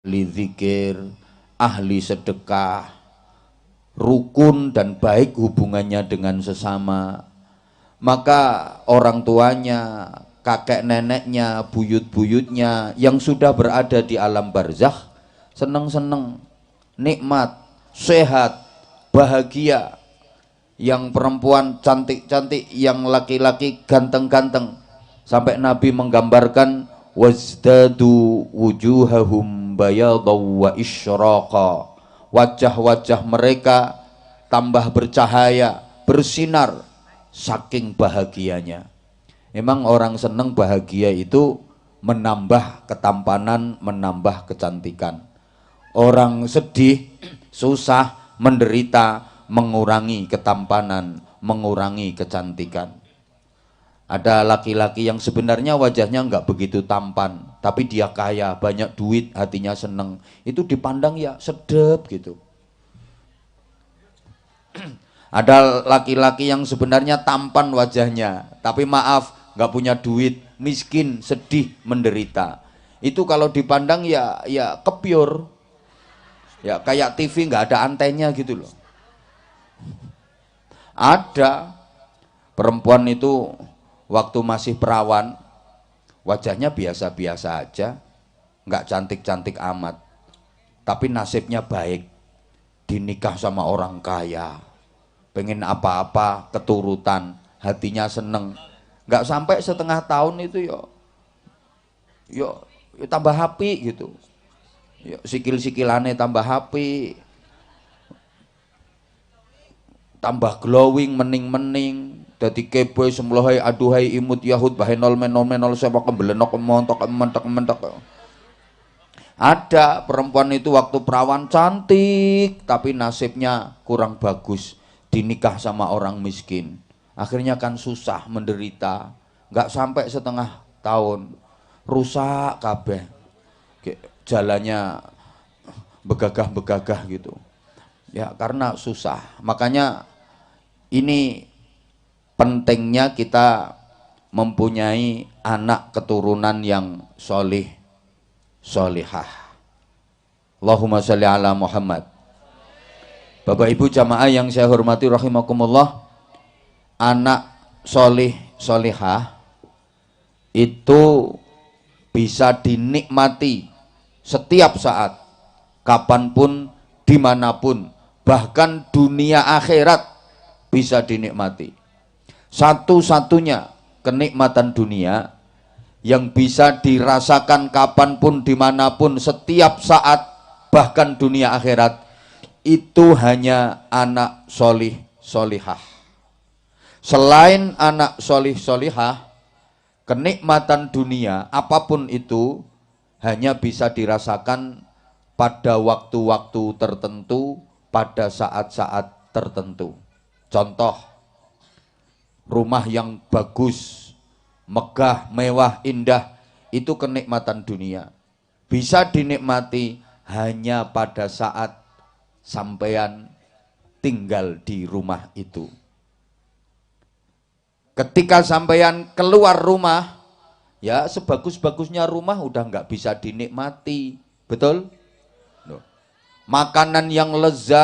ahli zikir, ahli sedekah, rukun dan baik hubungannya dengan sesama, maka orang tuanya, kakek neneknya, buyut-buyutnya yang sudah berada di alam barzakh seneng-seneng, nikmat, sehat, bahagia. Yang perempuan cantik-cantik, yang laki-laki ganteng-ganteng, sampai Nabi menggambarkan wazdadu wujuhahum bayadaw wa isyraqa, wajah-wajah mereka tambah bercahaya, bersinar saking bahagianya. Memang orang seneng bahagia itu menambah ketampanan, menambah kecantikan. Orang sedih, susah, menderita, mengurangi ketampanan, mengurangi kecantikan. Ada laki-laki yang sebenarnya wajahnya nggak begitu tampan, tapi dia kaya, banyak duit, hatinya seneng. Itu dipandang ya sedep gitu. Ada laki-laki yang sebenarnya tampan wajahnya, tapi maaf, nggak punya duit, miskin, sedih, menderita. Itu kalau dipandang ya kepiur, ya kayak TV nggak ada antennya gitu loh. Ada perempuan itu waktu masih perawan, wajahnya biasa-biasa aja, nggak cantik-cantik amat, tapi nasibnya baik, dinikah sama orang kaya, pengen apa-apa keturutan, hatinya seneng. Nggak sampai setengah tahun itu yo tambah happy gitu, sikil-sikilannya tambah happy, tambah glowing, mening-mening, dadi keboy semlohai aduhai imut yahud bahenol menol sewa kebelenok kemontok kementek. Ada perempuan itu waktu perawan cantik, tapi nasibnya kurang bagus, dinikah sama orang miskin, akhirnya kan susah, menderita. Nggak sampai setengah tahun rusak kabeh, jalannya begagah-begagah gitu ya, karena susah. Makanya ini pentingnya kita mempunyai anak keturunan yang solih, solihah. Allahumma sholli ala Muhammad. Bapak Ibu jamaah yang saya hormati rahimakumullah, anak solih, solihah itu bisa dinikmati setiap saat, kapanpun, dimanapun, bahkan dunia akhirat bisa dinikmati. Satu-satunya kenikmatan dunia yang bisa dirasakan kapanpun, dimanapun, setiap saat, bahkan dunia akhirat, itu hanya anak solih solihah. Selain anak solih solihah, kenikmatan dunia apapun itu hanya bisa dirasakan pada waktu-waktu tertentu, pada saat-saat tertentu. Contoh, rumah yang bagus, megah, mewah, indah, itu kenikmatan dunia. Bisa dinikmati hanya pada saat sampean tinggal di rumah itu. Ketika sampean keluar rumah, ya sebagus-bagusnya rumah udah nggak bisa dinikmati, betul? Makanan yang lezat,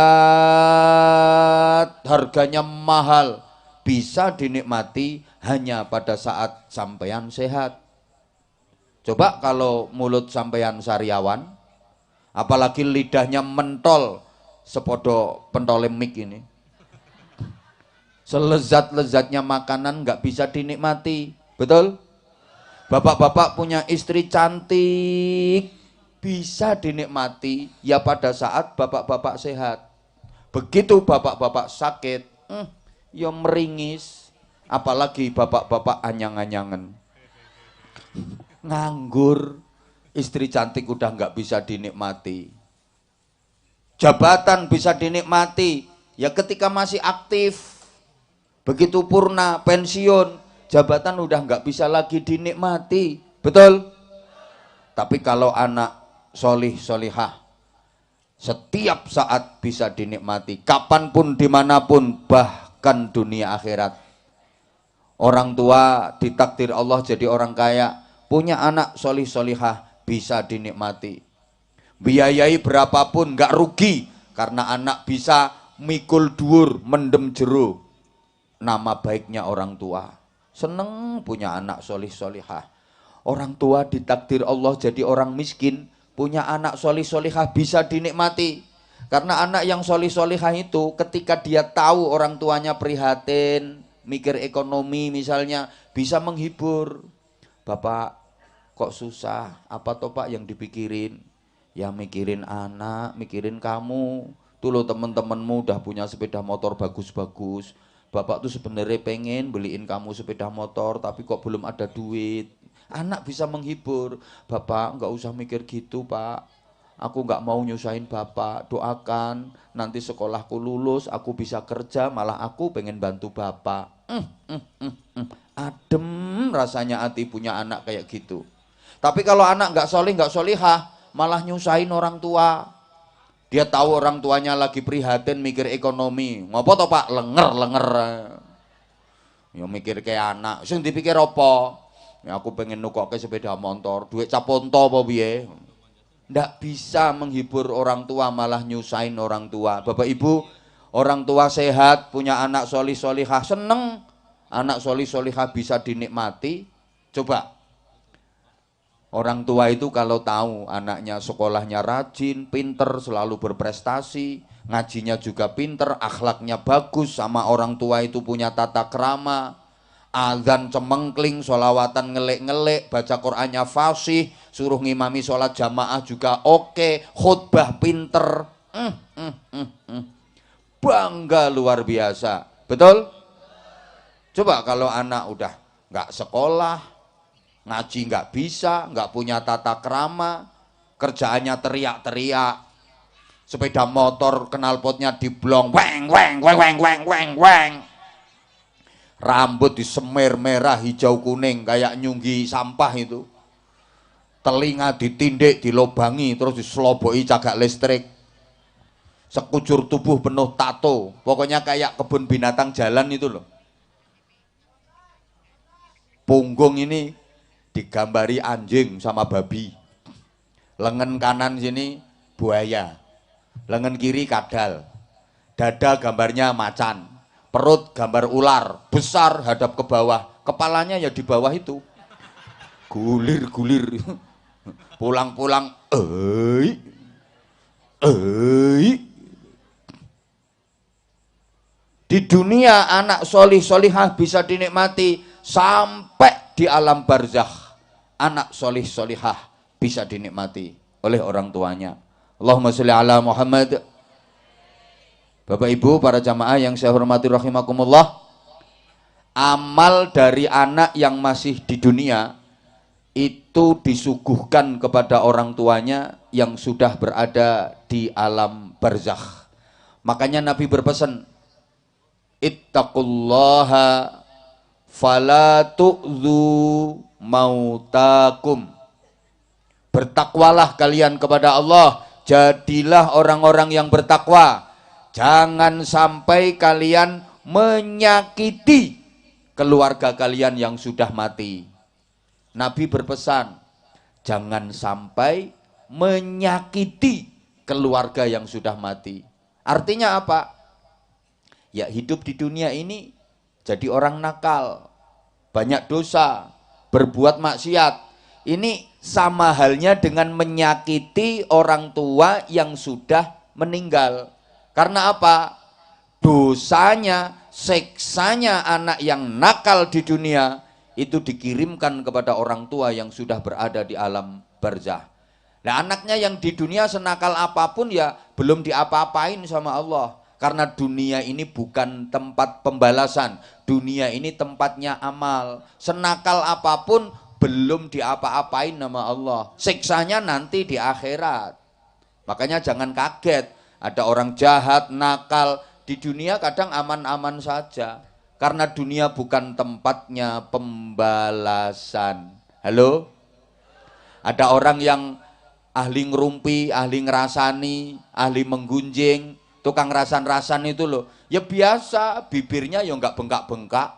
harganya mahal, bisa dinikmati hanya pada saat sampean sehat. Coba kalau mulut sampean sariawan, apalagi lidahnya mentol sepodo pentole mik ini, selezat-lezatnya makanan nggak bisa dinikmati, betul? Bapak-bapak punya istri cantik, bisa dinikmati ya pada saat bapak-bapak sehat. Begitu bapak-bapak sakit, ya meringis. Apalagi bapak-bapak anyang-anyangan, nganggur, istri cantik udah nggak bisa dinikmati. Jabatan bisa dinikmati ya ketika masih aktif. Begitu purna, pensiun, jabatan udah nggak bisa lagi dinikmati, betul? Tapi kalau anak solih solihah, setiap saat bisa dinikmati, kapanpun, dimanapun, bahkan dunia akhirat. Orang tua ditakdir Allah jadi orang kaya, punya anak solih solihah, bisa dinikmati. biayai berapapun nggak rugi, karena anak bisa mikul dhuwur mendem jero nama baiknya orang tua. Seneng punya anak solih solihah. Orang tua ditakdir Allah jadi orang miskin, punya anak solih solihah bisa dinikmati. Karena anak yang solih solihah itu ketika dia tahu orang tuanya prihatin, mikir ekonomi misalnya, bisa menghibur. Bapak kok susah, apa toh Pak yang dipikirin? Ya mikirin anak, mikirin kamu. Tuh lo temen-temenmu udah punya sepeda motor bagus-bagus. Bapak tuh sebenarnya pengen beliin kamu sepeda motor, tapi kok belum ada duit. Anak bisa menghibur. Bapak nggak usah mikir gitu Pak. Aku nggak mau nyusahin Bapak. Doakan nanti sekolahku lulus, aku bisa kerja, malah aku pengen bantu Bapak. Adem rasanya hati punya anak kayak gitu. Tapi kalau anak nggak solih, nggak solihah, malah nyusahin orang tua. Dia tahu orang tuanya lagi prihatin mikir ekonomi. Ngopo toh Pak? Lenger. Ya mikir kayak anak. Sing dipikir apa? Ya aku pengen nukokke sepeda motor, duit caponto apa piye? Ndak bisa menghibur orang tua, malah nyusahin orang tua. Bapak Ibu, orang tua sehat, punya anak solih solihah, seneng. Anak solih solihah bisa dinikmati. Coba. Orang tua itu kalau tahu anaknya sekolahnya rajin, pinter, selalu berprestasi, ngajinya juga pinter, akhlaknya bagus, sama orang tua itu punya tata krama, azan cemengkling, sholawatan ngelek-ngelek, baca Qur'annya fasih, suruh ngimami sholat jamaah juga oke, khutbah pinter, bangga luar biasa, betul? Coba kalau anak udah nggak sekolah, ngaji nggak bisa, nggak punya tata krama, kerjaannya teriak-teriak, sepeda motor knalpotnya diblong, weng, rambut disemir merah, hijau, kuning, kayak nyunggi sampah itu, telinga ditindik, dilobangi, terus diseloboki cagak listrik, sekujur tubuh penuh tato, pokoknya kayak kebun binatang jalan itu loh. Punggung ini digambari anjing sama babi, lengan kanan sini buaya, lengan kiri kadal, dada gambarnya macan, perut gambar ular besar hadap ke bawah, kepalanya ya di bawah itu, gulir pulang-pulang di dunia anak solih solihah bisa dinikmati sampai di alam barzakh. Anak solih solihah bisa dinikmati oleh orang tuanya. Allahumma sholli ala Muhammad. Bapak Ibu para jamaah yang saya hormati rahimakumullah, amal dari anak yang masih di dunia itu disuguhkan kepada orang tuanya yang sudah berada di alam barzakh. Makanya Nabi berpesan, ittaqullaha fala tu'dzu mautakum. Bertakwalah kalian kepada Allah, jadilah orang-orang yang bertakwa. Jangan sampai kalian menyakiti keluarga kalian yang sudah mati. Nabi berpesan, jangan sampai menyakiti keluarga yang sudah mati. Artinya apa? Ya hidup di dunia ini jadi orang nakal, banyak dosa, berbuat maksiat. Ini sama halnya dengan menyakiti orang tua yang sudah meninggal. Karena apa? Dosanya, seksanya anak yang nakal di dunia itu dikirimkan kepada orang tua yang sudah berada di alam barzakh. Nah, anaknya yang di dunia senakal apapun ya belum diapa-apain sama Allah. Karena dunia ini bukan tempat pembalasan, dunia ini tempatnya amal. Senakal apapun belum diapa-apain nama Allah. Siksanya nanti di akhirat. Makanya jangan kaget, ada orang jahat, nakal, di dunia kadang aman-aman saja. Karena dunia bukan tempatnya pembalasan. Halo? Ada orang yang ahli ngerumpi, ahli ngerasani, ahli menggunjing, tukang rasan-rasan itu loh, ya biasa, bibirnya ya nggak bengkak-bengkak,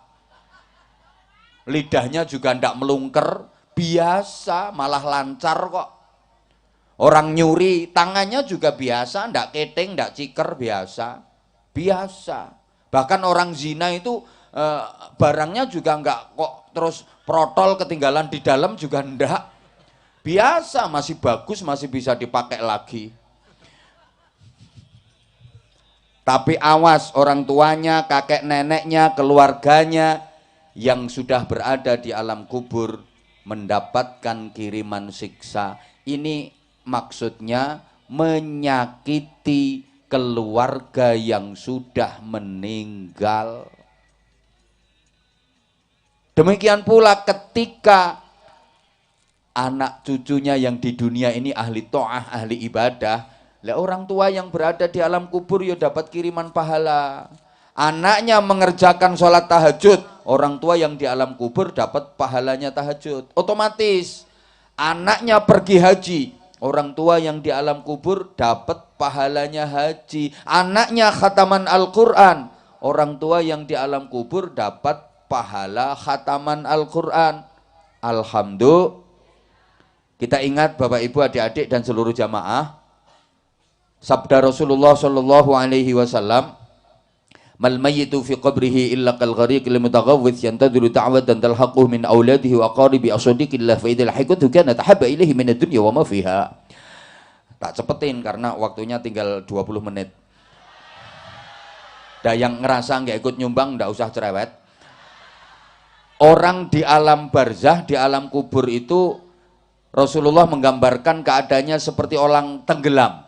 lidahnya juga nggak melungker, biasa, malah lancar kok. Orang nyuri tangannya juga biasa, ndak keting, ndak ciker, biasa. Biasa. Bahkan orang zina itu barangnya juga nggak kok terus protol ketinggalan di dalam juga ndak. Biasa, masih bagus, masih bisa dipakai lagi. Tapi awas, orang tuanya, kakek neneknya, keluarganya yang sudah berada di alam kubur mendapatkan kiriman siksa. Ini maksudnya menyakiti keluarga yang sudah meninggal. Demikian pula ketika anak cucunya yang di dunia ini ahli to'ah, ahli ibadah, lah orang tua yang berada di alam kubur ya dapat kiriman pahala. Anaknya mengerjakan sholat tahajud, orang tua yang di alam kubur dapat pahalanya tahajud. Otomatis anaknya pergi haji, orang tua yang di alam kubur dapat pahalanya haji. Anaknya khataman Al-Quran, orang tua yang di alam kubur dapat pahala khataman Al-Quran. Alhamdulillah. Kita ingat Bapak Ibu adik-adik dan seluruh jamaah, sabda Rasulullah sallallahu alaihi wasallam, mal mayyitu fi qabrihi illa kal ghariqil mutaghawwith yantadhiru da'watan talhaquhu min auladihi wa qaribi asadiqillah fa idza lahiqatu kana tahabba ilaihi min ad-dunya wa ma fiha. Tak cepetin karena waktunya tinggal 20 menit. Dah yang ngerasa nggak ikut nyumbang ndak usah cerewet. Orang di alam barzah, di alam kubur itu Rasulullah menggambarkan keadaannya seperti orang tenggelam.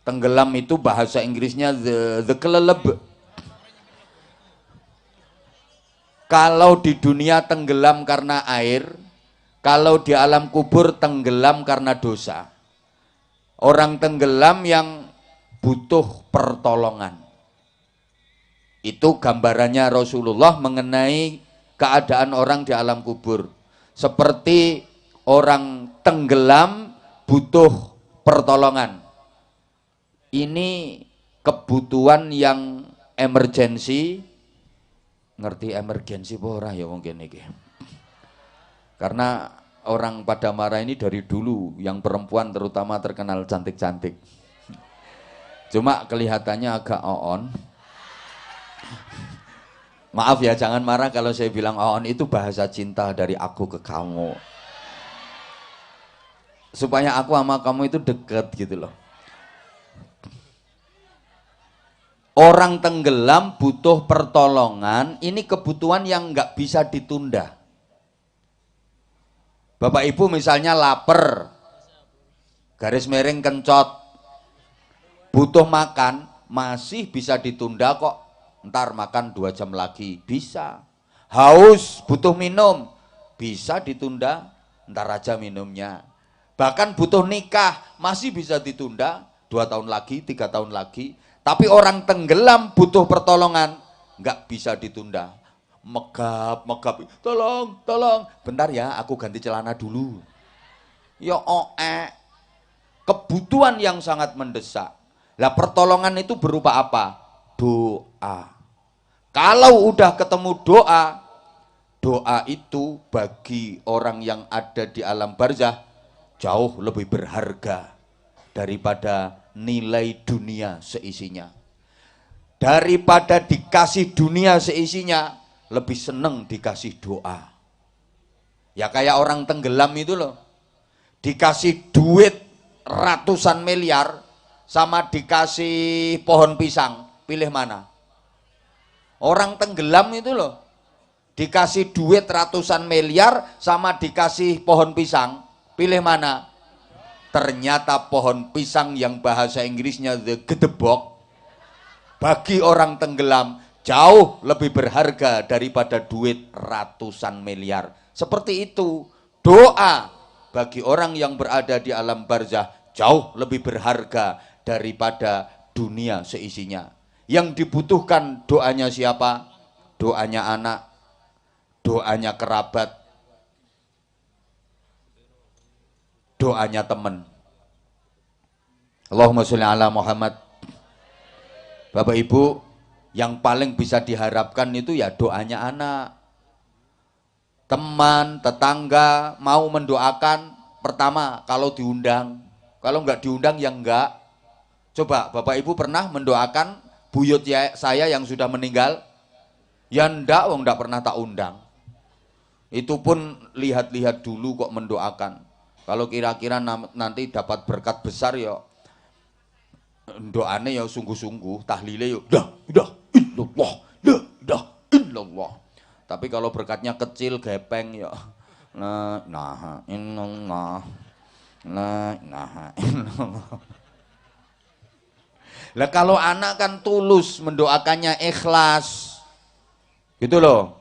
Tenggelam itu bahasa Inggrisnya the keleleb. Kalau di dunia tenggelam karena air, kalau di alam kubur tenggelam karena dosa. Orang tenggelam yang butuh pertolongan. Itu gambarannya Rasulullah mengenai keadaan orang di alam kubur. Seperti orang tenggelam butuh pertolongan. Ini kebutuhan yang emergensi. Ngerti emergensi apa ora ya mungkin iki. Karena orang pada marah ini dari dulu, yang perempuan terutama terkenal cantik-cantik. Cuma kelihatannya agak on. Maaf ya, jangan marah kalau saya bilang on, itu bahasa cinta dari aku ke kamu. Supaya aku sama kamu itu deket gitu loh. Orang tenggelam butuh pertolongan, ini kebutuhan yang nggak bisa ditunda. Bapak Ibu misalnya lapar, garis miring kencot, butuh makan, masih bisa ditunda kok. Ntar makan 2 jam lagi, bisa. Haus, butuh minum, bisa ditunda, ntar aja minumnya. Bahkan butuh nikah, masih bisa ditunda 2 tahun lagi, 3 tahun lagi. Tapi orang tenggelam butuh pertolongan, nggak bisa ditunda. Megap, tolong, bentar ya, aku ganti celana dulu. Ya kebutuhan yang sangat mendesak. Lah pertolongan itu berupa apa? Doa. Kalau udah ketemu doa, doa itu bagi orang yang ada di alam barzah jauh lebih berharga daripada nilai dunia seisinya. Daripada dikasih dunia seisinya, lebih seneng dikasih doa. Ya kayak orang tenggelam itu loh, dikasih duit ratusan miliar sama dikasih pohon pisang, pilih mana? Orang tenggelam itu loh, dikasih duit ratusan miliar sama dikasih pohon pisang, pilih mana? Ternyata pohon pisang yang bahasa Inggrisnya the gedebok, bagi orang tenggelam jauh lebih berharga daripada duit ratusan miliar. Seperti itu, doa bagi orang yang berada di alam barzah jauh lebih berharga daripada dunia seisinya. Yang dibutuhkan doanya siapa? Doanya anak, doanya kerabat, doanya teman. Allahumma sholli ala Muhammad. Bapak Ibu, yang paling bisa diharapkan itu ya doanya anak. Teman, tetangga mau mendoakan, pertama kalau diundang, Kalau nggak diundang ya enggak. Coba Bapak Ibu pernah mendoakan buyut saya yang sudah meninggal? Ya enggak, wong enggak pernah tak undang. Itu pun lihat-lihat dulu kok mendoakan. Kalau kira-kira nanti dapat berkat besar ya doane ya sungguh-sungguh, tahlile ya dah illallah, dah illallah. Tapi kalau berkatnya kecil gepeng ya nah innallaha la ilaha illallah. Lah kalau anak kan tulus mendoakannya ikhlas. Gitu loh.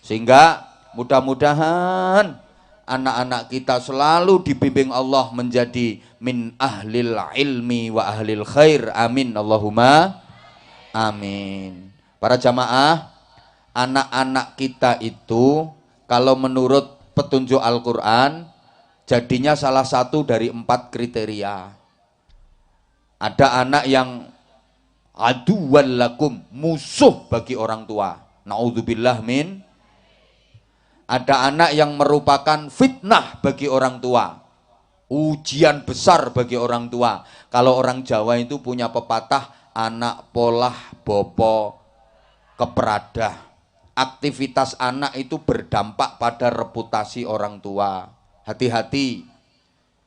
Sehingga mudah-mudahan anak-anak kita selalu dibimbing Allah menjadi min ahlil ilmi wa ahlil khair. Amin Allahumma amin. Para jamaah, anak-anak kita itu kalau menurut petunjuk Al-Quran jadinya salah satu dari 4 kriteria. Ada anak yang aduwwal lakum, musuh bagi orang tua. Naudzubillah min. Ada anak yang merupakan fitnah bagi orang tua, ujian besar bagi orang tua. Kalau orang Jawa itu punya pepatah, anak polah bopo keperadah. Aktivitas anak itu berdampak pada reputasi orang tua. Hati-hati,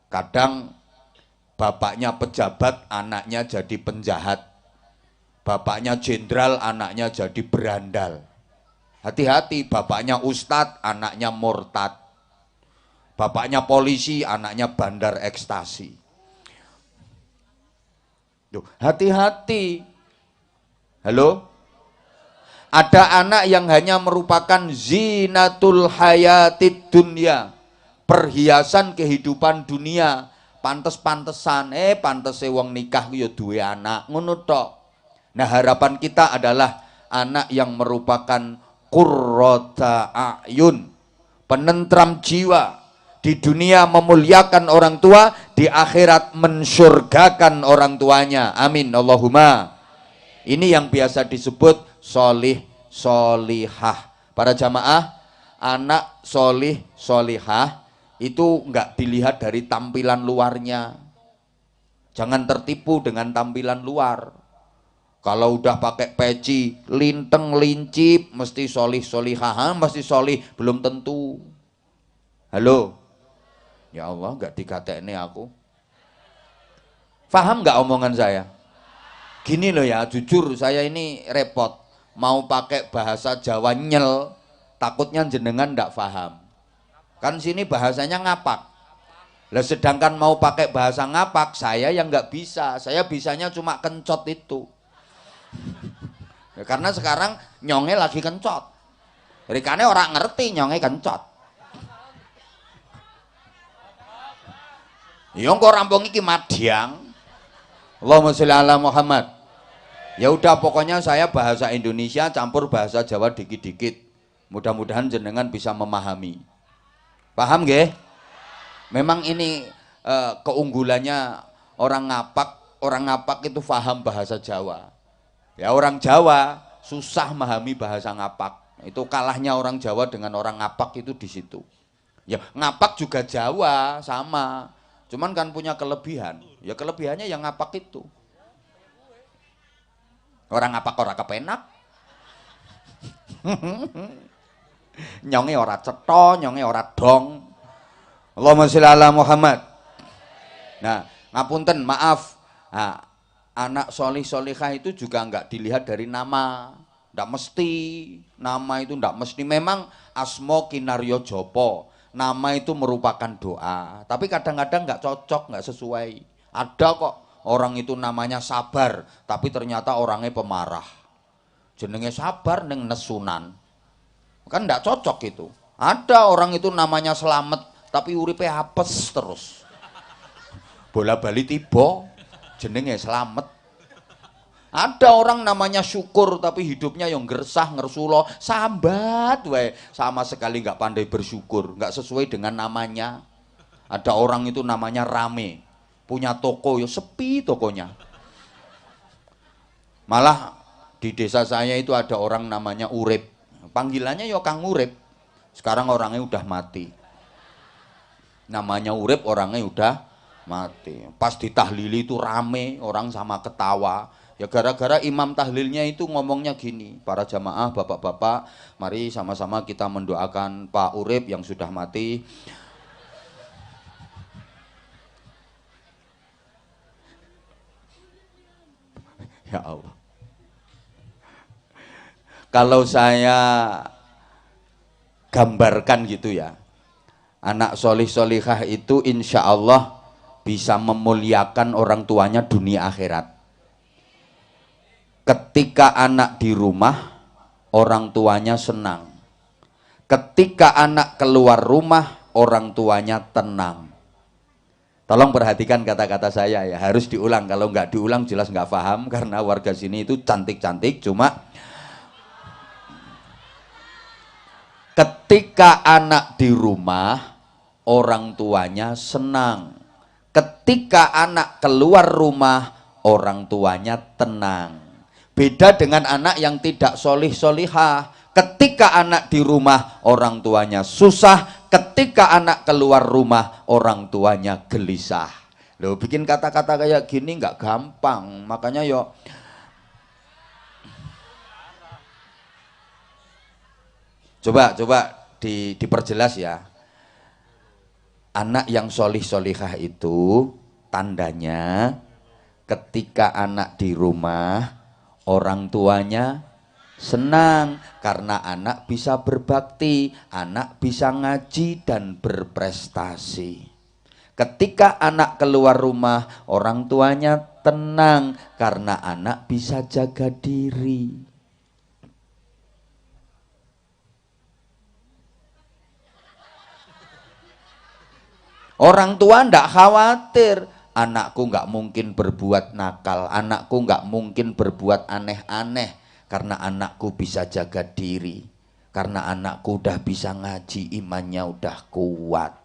kadang bapaknya pejabat, anaknya jadi penjahat. Bapaknya jenderal, anaknya jadi berandal. Hati-hati, bapaknya ustadz, anaknya murtad. Bapaknya polisi, anaknya bandar ekstasi. Hati-hati. Halo? Ada anak yang hanya merupakan zinatul hayatid dunya, perhiasan kehidupan dunia. Pantes-pantesan, pantese wong nikah ya duwe anak, ngono tok. Nah, harapan kita adalah anak yang merupakan qurrata a'yun, penentram jiwa, di dunia memuliakan orang tua, di akhirat mensurgakan orang tuanya. Amin Allahumma. Ini yang biasa disebut solih solihah. Para jamaah, anak solih solihah itu enggak dilihat dari tampilan luarnya. Jangan tertipu dengan tampilan luar. Kalau udah pakai peci, linteng, lincip, mesti solih solihah, mesti solih, belum tentu. Halo? Ya Allah, nggak dikatekne aku. Paham nggak omongan saya? Gini loh ya, jujur saya ini repot. Mau pakai bahasa Jawa nyel, takutnya jenengan nggak paham. Kan sini bahasanya ngapak. Lah sedangkan mau pakai bahasa ngapak, saya yang nggak bisa. Saya bisanya cuma kencot itu. Ya, karena sekarang nyonge lagi kencot. Rikane orang ngerti nyonge kencot. Ya kok rampung iki madyang. Allahumma sholli ala Muhammad. Ya udah pokoknya saya bahasa Indonesia campur bahasa Jawa dikit-dikit. Mudah-mudahan jenengan bisa memahami. Paham nggih? Memang ini keunggulannya orang ngapak itu paham bahasa Jawa. Ya orang Jawa susah memahami bahasa ngapak. Itu kalahnya orang Jawa dengan orang ngapak itu di situ. Ya ngapak juga Jawa sama. Cuman kan punya kelebihan. Ya kelebihannya yang ngapak itu. Orang ngapak ora kepenak. Nyonge ora cetha, nyonge ora dong. Allahumma sholli ala Muhammad. Nah, ngapunten, maaf. Nah, anak solih solihah itu juga enggak dilihat dari nama. Enggak mesti. Nama itu enggak mesti. Memang asmo kinaryo jopo. Nama itu merupakan doa. Tapi kadang-kadang enggak cocok, enggak sesuai. Ada kok orang itu namanya Sabar. Tapi ternyata orangnya pemarah. Jenenge Sabar neng nesunan. Kan enggak cocok itu. Ada orang itu namanya Selamet. Tapi uripe apes terus. Bola bali tiba. Jenenge Selamet. Ada orang namanya Syukur tapi hidupnya yang gersah ngersulo sambat wae, sama sekali nggak pandai bersyukur, nggak sesuai dengan namanya. Ada orang itu namanya Rame, punya toko ya sepi tokonya. Malah di desa saya itu ada orang namanya Urip, panggilannya ya Kang Urip. Sekarang orangnya udah mati. Namanya Urip, orangnya udah Mati. Pas ditahlili itu rame, orang sama ketawa. Ya gara-gara imam tahlilnya itu ngomongnya gini, para jamaah, bapak-bapak, mari sama-sama kita mendoakan Pak Urip yang sudah mati. Ya Allah. Kalau saya gambarkan gitu ya, anak solih solihah itu insya Allah bisa memuliakan orang tuanya dunia akhirat. Ketika anak di rumah, orang tuanya senang. Ketika anak keluar rumah, orang tuanya tenang. Tolong perhatikan kata-kata saya ya, harus diulang. Kalau nggak diulang jelas nggak paham, karena warga sini itu cantik-cantik, cuma ketika anak di rumah, orang tuanya senang. Ketika anak keluar rumah, orang tuanya tenang. Beda dengan anak yang tidak solih solihah. Ketika anak di rumah, orang tuanya susah. Ketika anak keluar rumah, orang tuanya gelisah. Loh, bikin kata-kata kayak gini nggak gampang. Makanya yo, coba diperjelas ya. Anak yang solih solihah itu tandanya ketika anak di rumah, orang tuanya senang karena anak bisa berbakti, anak bisa ngaji dan berprestasi. Ketika anak keluar rumah, orang tuanya tenang karena anak bisa jaga diri. Orang tua ndak khawatir, anakku nggak mungkin berbuat nakal, anakku nggak mungkin berbuat aneh-aneh, karena anakku bisa jaga diri, karena anakku udah bisa ngaji, imannya udah kuat.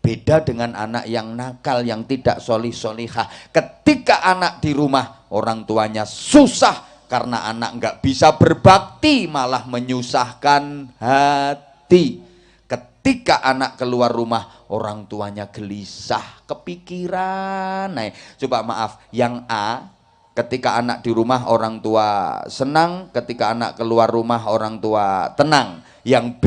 Beda dengan anak yang nakal, yang tidak solih solihah. Ketika anak di rumah, orang tuanya susah karena anak nggak bisa berbakti, malah menyusahkan hati. Ketika anak keluar rumah, orang tuanya gelisah, kepikiran. Nah, coba maaf, yang A, ketika anak di rumah orang tua senang, ketika anak keluar rumah orang tua tenang. Yang B,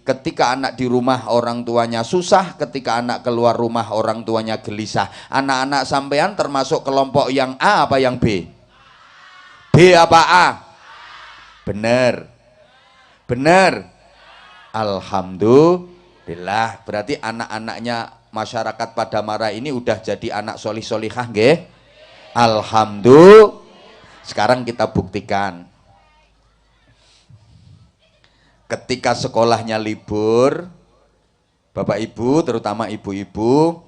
ketika anak di rumah orang tuanya susah, ketika anak keluar rumah orang tuanya gelisah. Anak-anak sampean termasuk kelompok yang A apa yang B? B apa A? Bener. Bener. Alhamdulillah, berarti anak-anaknya masyarakat Padamara ini udah jadi anak solih solihah nggih? Alhamdulillah. Sekarang kita buktikan. Ketika sekolahnya libur, Bapak Ibu, terutama ibu-ibu,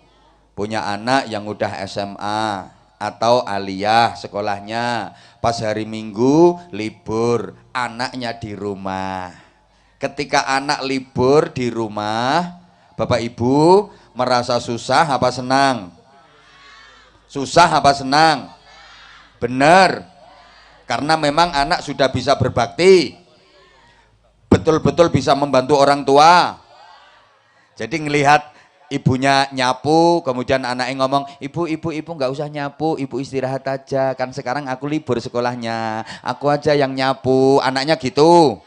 punya anak yang udah SMA atau aliyah sekolahnya, pas hari Minggu libur, anaknya di rumah. Ketika anak libur di rumah, Bapak Ibu merasa susah apa senang? Susah apa senang? Benar. Karena memang anak sudah bisa berbakti. Betul-betul bisa membantu orang tua. Jadi ngelihat ibunya nyapu, kemudian anaknya ngomong, ibu nggak usah nyapu, ibu istirahat aja, kan sekarang aku libur sekolahnya, aku aja yang nyapu, anaknya gitu.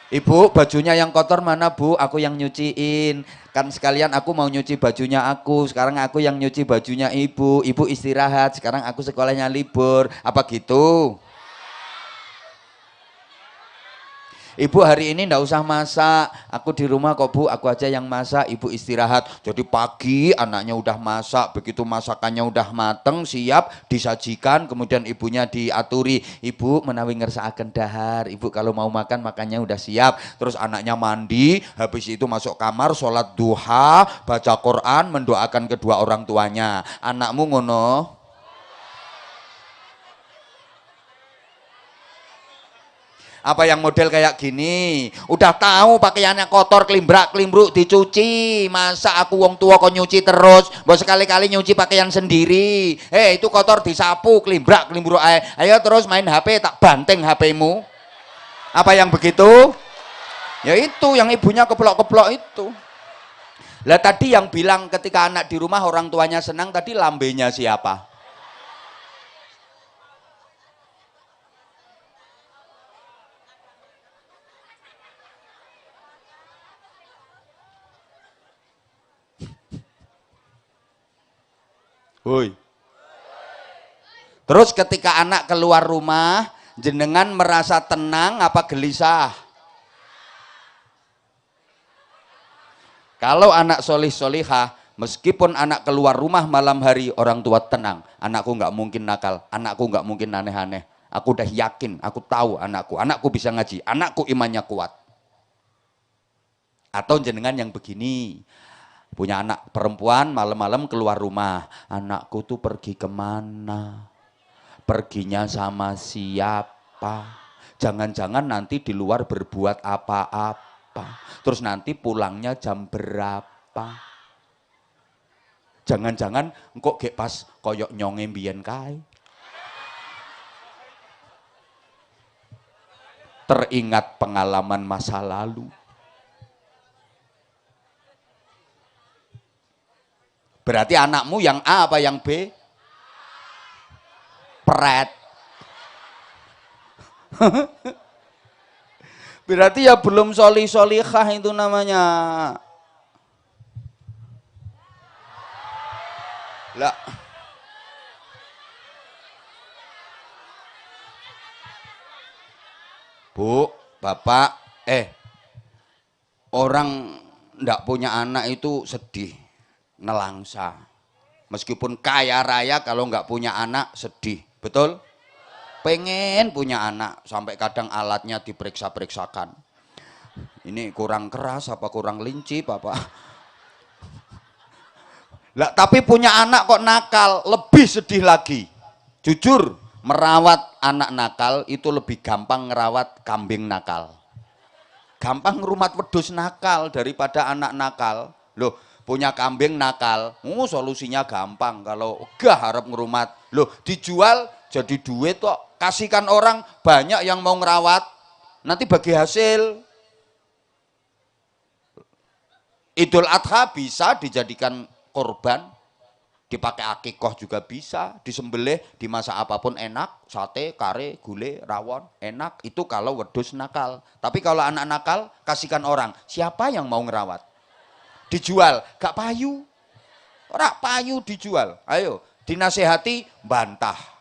Ibu, bajunya yang kotor mana Bu? Aku yang nyuciin. Kan sekalian aku mau nyuci bajunya aku. Sekarang aku yang nyuci bajunya ibu. Ibu istirahat. Sekarang aku sekolahnya libur. Apa gitu? Ibu hari ini ndak usah masak, aku di rumah kok Bu, aku aja yang masak, ibu istirahat. Jadi pagi anaknya udah masak, begitu masakannya udah mateng, siap, disajikan, kemudian ibunya diaturi, ibu menawi ngersakaken dahar, ibu kalau mau makan makannya udah siap. Terus anaknya mandi, habis itu masuk kamar, sholat duha, baca Quran, mendoakan kedua orang tuanya. Anakmu ngono? Apa yang model kayak gini? Udah tahu pakaiannya kotor, klimbrak klimbruk dicuci. Masa aku wong tua kok nyuci terus? Bos sekali-kali nyuci pakaian sendiri. Itu kotor disapu, klimbrak klimbruk. Ayo terus main HP, tak banteng HP-mu. Apa yang begitu? Ya itu yang ibunya keplok-keplok itu. Lah tadi yang bilang ketika anak di rumah orang tuanya senang, tadi lambenya siapa? Woi. Terus ketika anak keluar rumah, jenengan merasa tenang apa gelisah? Kalau anak solih solihah, meskipun anak keluar rumah malam hari, orang tua tenang. Anakku nggak mungkin nakal, anakku nggak mungkin aneh-aneh. Aku udah yakin, aku tahu anakku bisa ngaji, anakku imannya kuat. Atau jenengan yang begini, punya anak perempuan malam-malam keluar rumah, anakku tuh pergi kemana? Perginya sama siapa? Jangan-jangan nanti di luar berbuat apa-apa. Terus nanti pulangnya jam berapa? Jangan-jangan kok gek pas koyok nyonge mbiyen kae. Teringat pengalaman masa lalu. Berarti anakmu yang A apa yang B? Pret. Berarti ya belum solihah itu namanya. Lah. Bu, Bapak, orang ndak punya anak itu sedih, nelangsa. Meskipun kaya raya kalau nggak punya anak sedih, betul? Pengen punya anak, sampai kadang alatnya diperiksa-periksakan. Ini kurang keras apa kurang linci, Bapak? Lah, tapi punya anak kok nakal, lebih sedih lagi. Jujur, merawat anak nakal itu lebih gampang ngerawat kambing nakal. Gampang ngerumat wedhus nakal daripada anak nakal. Loh, punya kambing nakal, solusinya gampang. Kalau gak harap ngerumat, loh dijual jadi duit kok. Kasihkan orang, banyak yang mau ngerawat, nanti bagi hasil. Idul Adha bisa dijadikan korban, dipakai akikoh juga bisa, disembelih, dimasak apapun enak, sate, kare, gulai, rawon, enak. Itu kalau wedhus nakal. Tapi kalau anak nakal, kasihkan orang. Siapa yang mau ngerawat? Dijual, gak payu. Ora payu dijual. Ayo, dinasehati, bantah.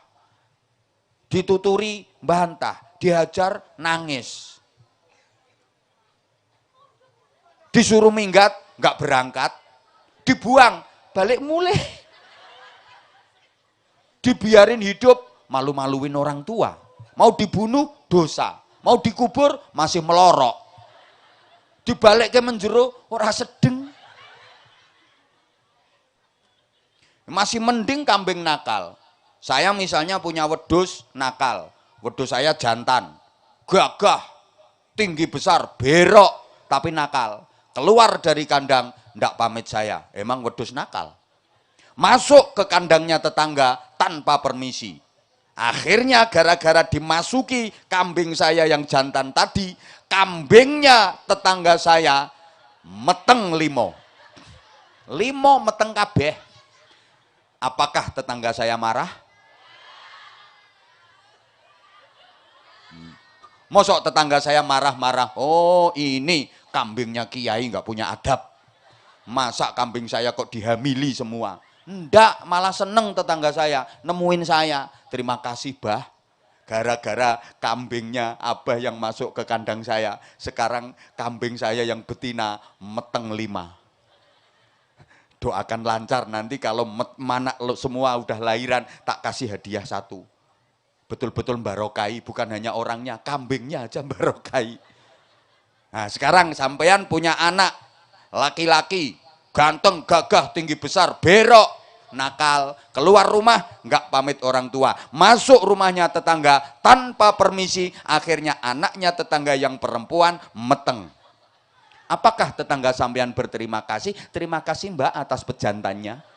Dituturi, bantah. Dihajar, nangis. Disuruh minggat, gak berangkat. Dibuang, balik mulai. Dibiarin hidup, malu-maluin orang tua. Mau dibunuh, dosa. Mau dikubur, masih melorok. Dibalik ke menjero, ora sedeng. Masih mending kambing nakal. Saya misalnya punya wedhus nakal. Wedhus saya jantan. Gagah, tinggi besar, berok, tapi nakal. Keluar dari kandang, ndak pamit saya. Emang wedhus nakal. Masuk ke kandangnya tetangga tanpa permisi. Akhirnya gara-gara dimasuki kambing saya yang jantan tadi, kambingnya tetangga saya meteng limo. Limo meteng kabeh. Apakah tetangga saya marah? Mosok tetangga saya marah-marah. Oh, ini kambingnya kiai nggak punya adab. Masa kambing saya kok dihamili semua? Ndak, malah seneng tetangga saya nemuin saya. Terima kasih, Bah. Gara-gara kambingnya Abah yang masuk ke kandang saya, sekarang kambing saya yang betina meteng 5. Doakan lancar, nanti kalau mana semua udah lahiran, tak kasih hadiah 1. Betul-betul barokai, bukan hanya orangnya, kambingnya aja barokai. Nah, sekarang sampean punya anak laki-laki, ganteng, gagah, tinggi besar, berok, nakal, keluar rumah nggak pamit orang tua, masuk rumahnya tetangga tanpa permisi, akhirnya anaknya tetangga yang perempuan meteng. Apakah tetangga sampean berterima kasih? Terima kasih, Mbak, atas pejantannya.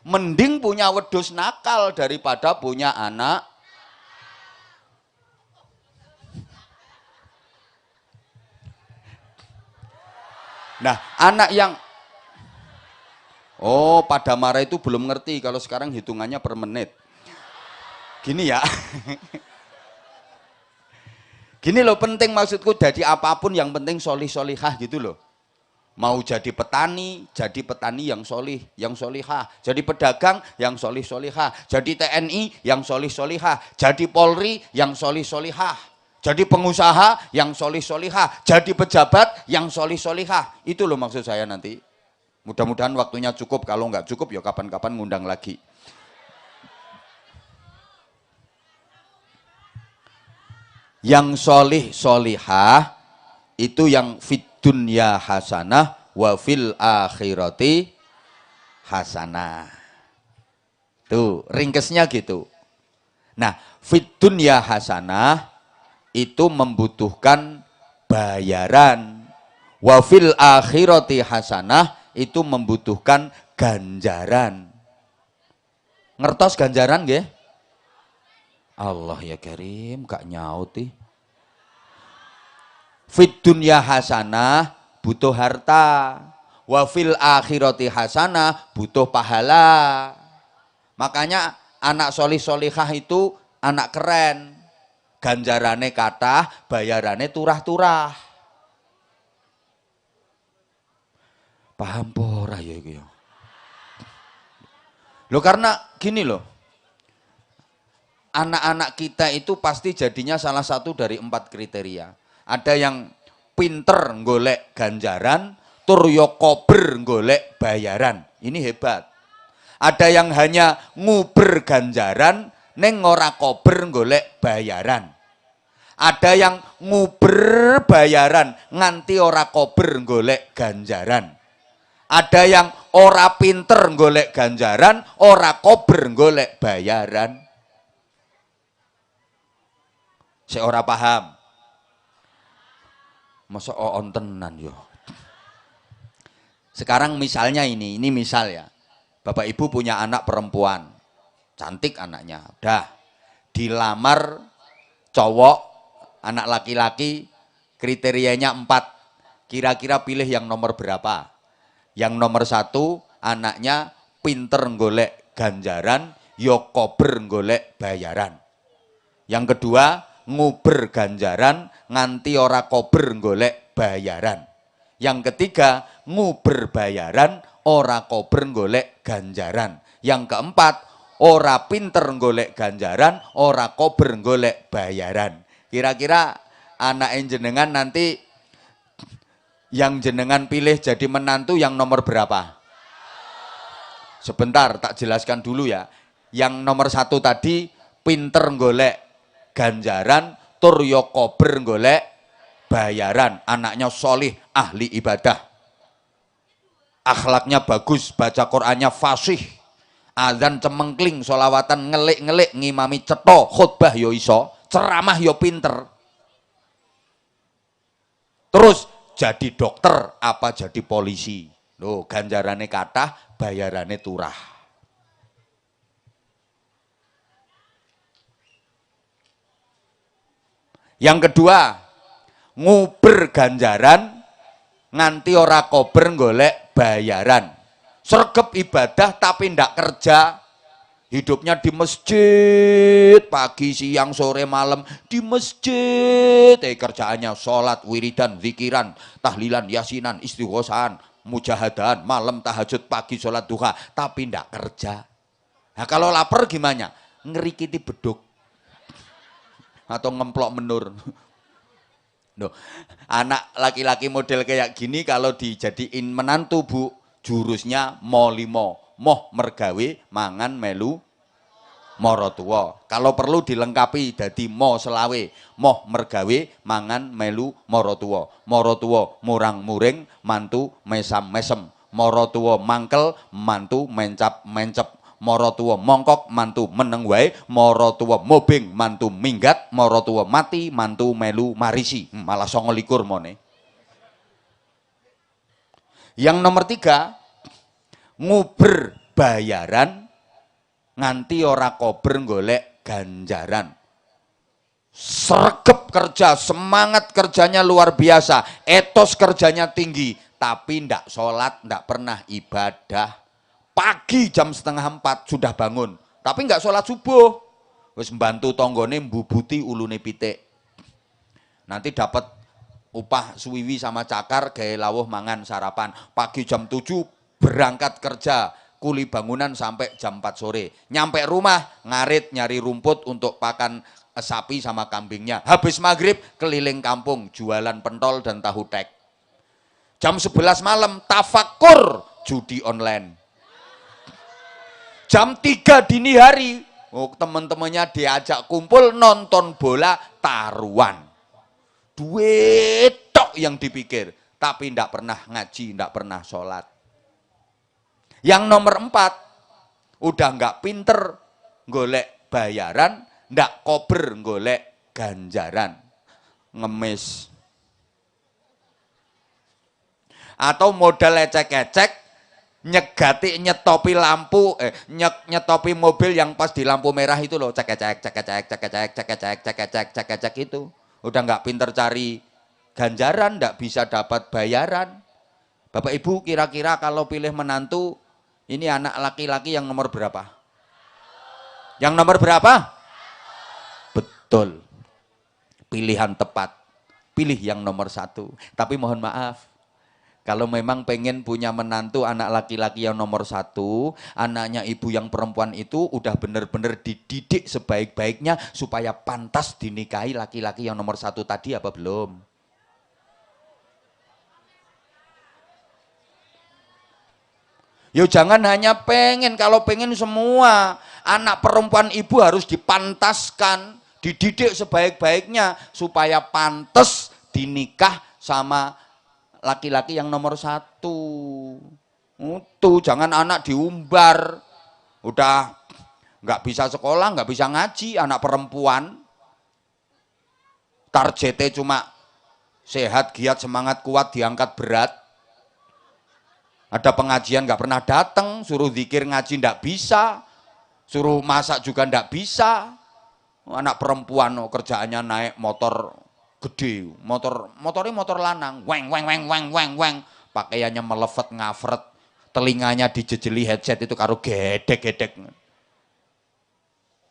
Mending punya wedhus nakal daripada punya anak. Nah, anak yang oh, pada marah itu belum ngerti kalau sekarang hitungannya per menit. Gini ya. Gini loh, penting maksudku, jadi apapun yang penting solih solihah gitu loh. Mau jadi petani yang solih, yang solihah. Jadi pedagang yang solih solihah. Jadi TNI yang solih solihah. Jadi Polri yang solih solihah. Jadi pengusaha yang solih solihah. Jadi pejabat yang solih solihah. Itu loh maksud saya nanti. Mudah-mudahan waktunya cukup. Kalau nggak cukup ya kapan-kapan ngundang lagi. Yang solih solihah itu yang fit dunya hasanah wa fil akhirati hasanah. Tuh, ringkesnya gitu. Nah, fit dunya hasanah itu membutuhkan bayaran. Wa fil akhirati hasanah itu membutuhkan ganjaran. Ngertos ganjaran nggih? Allah ya Karim, gak nyauti. Fit dunya hasanah butuh harta, wa fil akhirati hasanah butuh pahala. Makanya anak solih solihah itu anak keren. Ganjarane kathah, bayarane turah-turah. Paham pora ya iki ya. Loh karena gini loh. Anak-anak kita itu pasti jadinya salah satu dari 4 kriteria. Ada yang pinter golek ganjaran, tur yo kober golek bayaran. Ini hebat. Ada yang hanya nguber ganjaran, neng ora kober golek bayaran. Ada yang nguber bayaran, nganti ora kober golek ganjaran. Ada yang ora pinter golek ganjaran, ora kober golek bayaran. Saya ora paham. Masa on tenan yo. Sekarang misalnya ini misal ya. Bapak Ibu punya anak perempuan. Cantik anaknya. Udah. Dilamar cowok, anak laki-laki, kriterianya 4. Kira-kira pilih yang nomor berapa? Yang nomor 1, anaknya pinter golek ganjaran, yo kober golek bayaran. Yang kedua, nguber ganjaran nganti ora kober golek bayaran. Yang ketiga, nguber bayaran ora kober golek ganjaran. Yang keempat, ora pinter golek ganjaran ora kober golek bayaran. Kira-kira anak jenengan nanti yang jenengan pilih jadi menantu yang nomor berapa? Sebentar, tak jelaskan dulu ya. Yang nomor 1 tadi pinter golek ganjaran, tur yo kober golek bayaran. Anaknya solih, ahli ibadah, akhlaknya bagus, baca Qur'annya fasih, azan cemengkling, sholawatan ngelik-ngelik, ngimami cetha, khutbah yo iso, ceramah yo pinter. Terus jadi dokter apa jadi polisi. Loh, ganjarane kathah, bayarane turah. Yang kedua, nguber ganjaran nganti ora kober golek bayaran. Sregep ibadah tapi ndak kerja. Hidupnya di masjid, pagi, siang, sore, malam di masjid. Kerjaannya sholat, wiridan, zikiran, tahlilan, yasinan, istighosahan, mujahadan, malam tahajud, pagi sholat duha, tapi ndak kerja. Nah kalau lapar gimana? Ngerikiti beduk. Atau ngemplok menur. Loh, anak laki-laki model kayak gini kalau dijadiin menantu Bu, jurusnya mo 5, moh mergawe mangan melu mara tuwa. Kalau perlu dilengkapi dadi mo selawe, moh mergawe mangan melu mara tuwa. Mara tuwa murang-muring, mantu mesam-mesem. Mara tuwa mangkel, mantu mencap-mencep. Mara tuwa mongkok, mantu meneng wae. Mara tuwa mobing, mantu minggat. Mara tuwa mati, mantu melu marisi. Malah 29 mone. Yang nomor 3, nguber bayaran nganti ora kober golek ganjaran. Sregep kerja, semangat kerjanya luar biasa, etos kerjanya tinggi, tapi ndak sholat, ndak pernah ibadah. Pagi jam 3:30 sudah bangun, tapi nggak sholat subuh. Wis membantu tonggone mbubuti ulune pitik. Nanti dapat upah suwiwi sama cakar gawe lawuh mangan sarapan. Pagi jam 7 berangkat kerja, kuli bangunan sampai jam 4 sore. Nyampe rumah ngarit nyari rumput untuk pakan sapi sama kambingnya. Habis maghrib keliling kampung jualan pentol dan tahu tek. Jam 11 malam tafakur judi online. Jam 3 dini hari teman-temannya diajak kumpul nonton bola taruhan. Duit tok yang dipikir, tapi ndak pernah ngaji, ndak pernah sholat. Yang nomor 4, udah nggak pinter golek bayaran, ndak kober golek ganjaran, ngemis. Atau modal ecek-ecek, nyegati nyetopi lampu nyetopi mobil yang pas di lampu merah itu loh, cek itu. Udah nggak pinter cari ganjaran, nggak bisa dapat bayaran. Bapak Ibu kira-kira kalau pilih menantu ini anak laki-laki yang nomor berapa? Yang nomor berapa? Betul, pilihan tepat, pilih yang nomor 1. Tapi mohon maaf, kalau memang pengen punya menantu anak laki-laki yang nomor 1, anaknya ibu yang perempuan itu udah bener-bener dididik sebaik-baiknya supaya pantas dinikahi laki-laki yang nomor 1 tadi apa belum? Yo jangan hanya pengen, kalau pengen semua anak perempuan ibu harus dipantaskan, dididik sebaik-baiknya supaya pantas dinikah sama laki-laki yang nomor 1. Tuh jangan anak diumbar, udah nggak bisa sekolah, nggak bisa ngaji, anak perempuan, targetnya cuma sehat, giat, semangat, kuat, diangkat berat. Ada pengajian nggak pernah datang, suruh zikir ngaji nggak bisa, suruh masak juga nggak bisa. Anak perempuan kerjaannya naik motor gede, motornya motor lanang, weng, pakaiannya melevet ngafret, telinganya dijejeli headset itu karo gedek,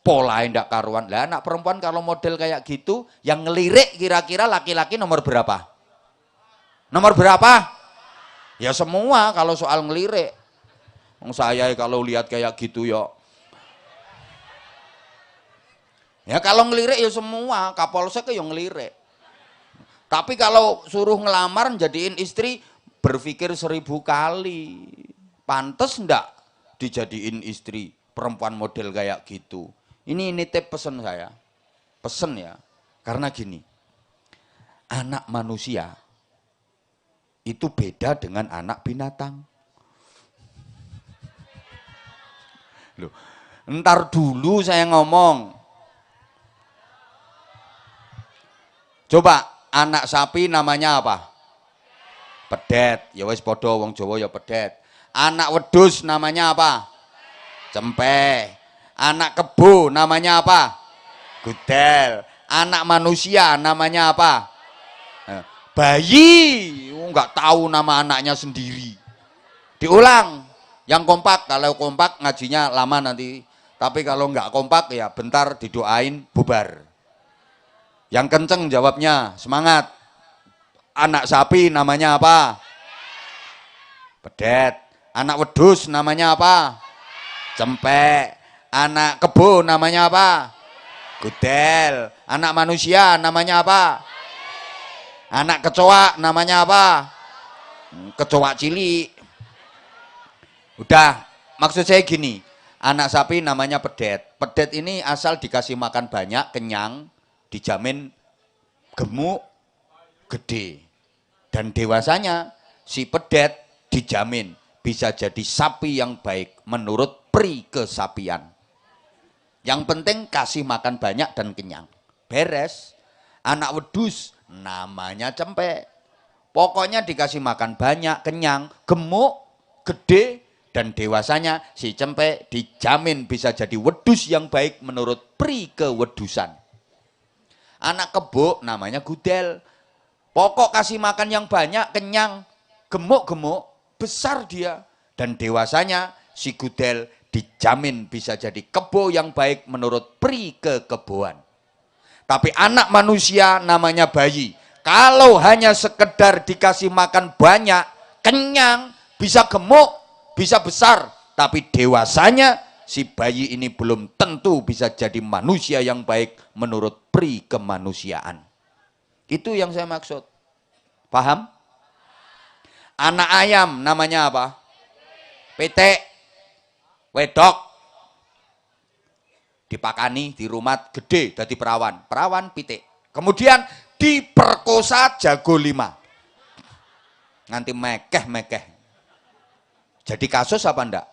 polanya ndak karuan. Lah anak perempuan kalau model kayak gitu, yang ngelirik kira-kira laki-laki nomor berapa? Nomor berapa? Ya semua kalau soal ngelirik. Saya kalau lihat kayak gitu ya kalau ngelirik ya semua, Kapolsek yang ngelirik. Tapi kalau suruh ngelamar jadiin istri, berpikir 1000 kali. Pantes ndak dijadiin istri perempuan model kayak gitu? Ini nitip pesen saya. Pesen ya. Karena gini, anak manusia itu beda dengan anak binatang. Loh, ntar dulu saya ngomong. Coba, anak sapi namanya apa? Pedet. Ya wis padha wong Jawa ya pedet. Anak wedhus namanya apa? Cempe. Anak kebo namanya apa? Gudel. Anak manusia namanya apa? Bayi. Enggak tahu nama anaknya sendiri. Diulang. Yang kompak, kalau kompak ngajinya lama nanti. Tapi kalau enggak kompak ya bentar didoain bubar. Yang kenceng jawabnya, semangat. Anak sapi namanya apa? Pedet. Anak wedhus namanya apa? Cempek. Anak kebo namanya apa? Gudel. Anak manusia namanya apa? Anak kecoa namanya apa? Kecoa cilik. Udah, maksud saya gini, anak sapi namanya pedet. Pedet ini asal dikasih makan banyak, kenyang, dijamin gemuk, gede. Dan dewasanya si pedet dijamin bisa jadi sapi yang baik menurut pri kesapian. Yang penting kasih makan banyak dan kenyang. Beres. Anak wedhus namanya cempek. Pokoknya dikasih makan banyak, kenyang, gemuk, gede, dan dewasanya si cempek dijamin bisa jadi wedhus yang baik menurut pri kewedusan. Anak kebo namanya gudel. Pokok kasih makan yang banyak, kenyang, gemuk-gemuk, besar dia. Dan dewasanya si Gudel dijamin bisa jadi kebo yang baik menurut pri kekeboan. Tapi anak manusia namanya bayi. Kalau hanya sekedar dikasih makan banyak, kenyang, bisa gemuk, bisa besar. Tapi dewasanya si bayi ini belum tentu bisa jadi manusia yang baik menurut pri kemanusiaan. Itu yang saya maksud. Paham? Anak ayam namanya apa? Pitik. Wedok. Dipakani di rumah gede jadi perawan. Perawan pitik. Kemudian diperkosa jago 5. Nganti mekeh-mekeh. Jadi kasus apa enggak?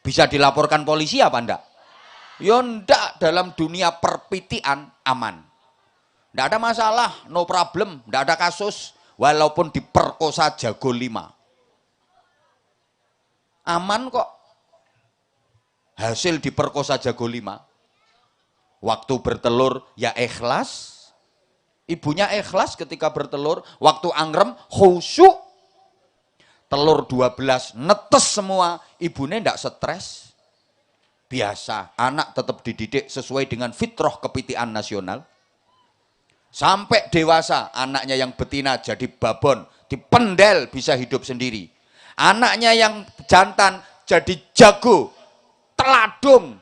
Bisa dilaporkan polisi apa enggak? Ya enggak, dalam dunia perpitian aman. Enggak ada masalah, no problem, enggak ada kasus. Walaupun diperkosa jago 5. Aman kok. Hasil diperkosa jago 5. Waktu bertelur ya ikhlas. Ibunya ikhlas ketika bertelur. Waktu angrem khusyuk. Telur 12 netes semua. Ibunya enggak stres. Biasa, anak tetap dididik sesuai dengan fitrah kepitian nasional. Sampai dewasa, anaknya yang betina jadi babon, dipendel bisa hidup sendiri. Anaknya yang jantan jadi jago, teladung,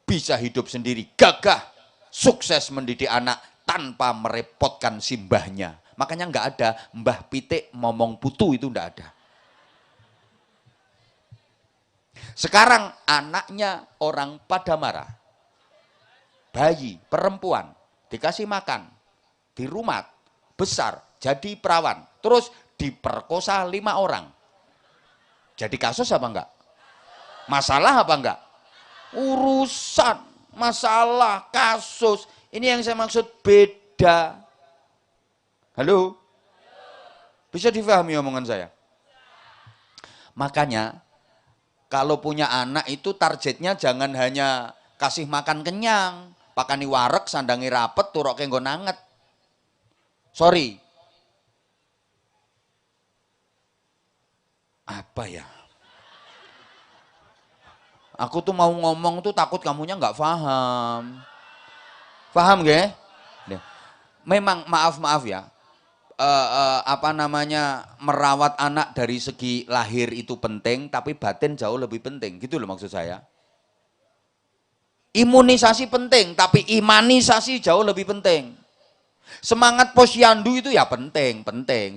bisa hidup sendiri, gagah, sukses mendidik anak tanpa merepotkan simbahnya. Makanya nggak ada mbah pitik momong putu, itu nggak ada. Sekarang anaknya orang pada marah. Bayi, perempuan, dikasih makan, di rumah, besar, jadi perawan. Terus diperkosa 5 orang. Jadi kasus apa enggak? Masalah apa enggak? Urusan, masalah, kasus. Ini yang saya maksud beda. Halo? Bisa difahami omongan saya? Makanya, kalau punya anak itu targetnya jangan hanya kasih makan kenyang, pakani wareg, sandangi rapet, turoke nggo nanget. Sorry. Apa ya? Aku tuh mau ngomong tuh takut kamunya nggak paham. Paham gak? Memang maaf ya. Merawat anak dari segi lahir itu penting, tapi batin jauh lebih penting, gitu loh maksud saya. Imunisasi penting, tapi imanisasi jauh lebih penting. Semangat posyandu itu ya penting,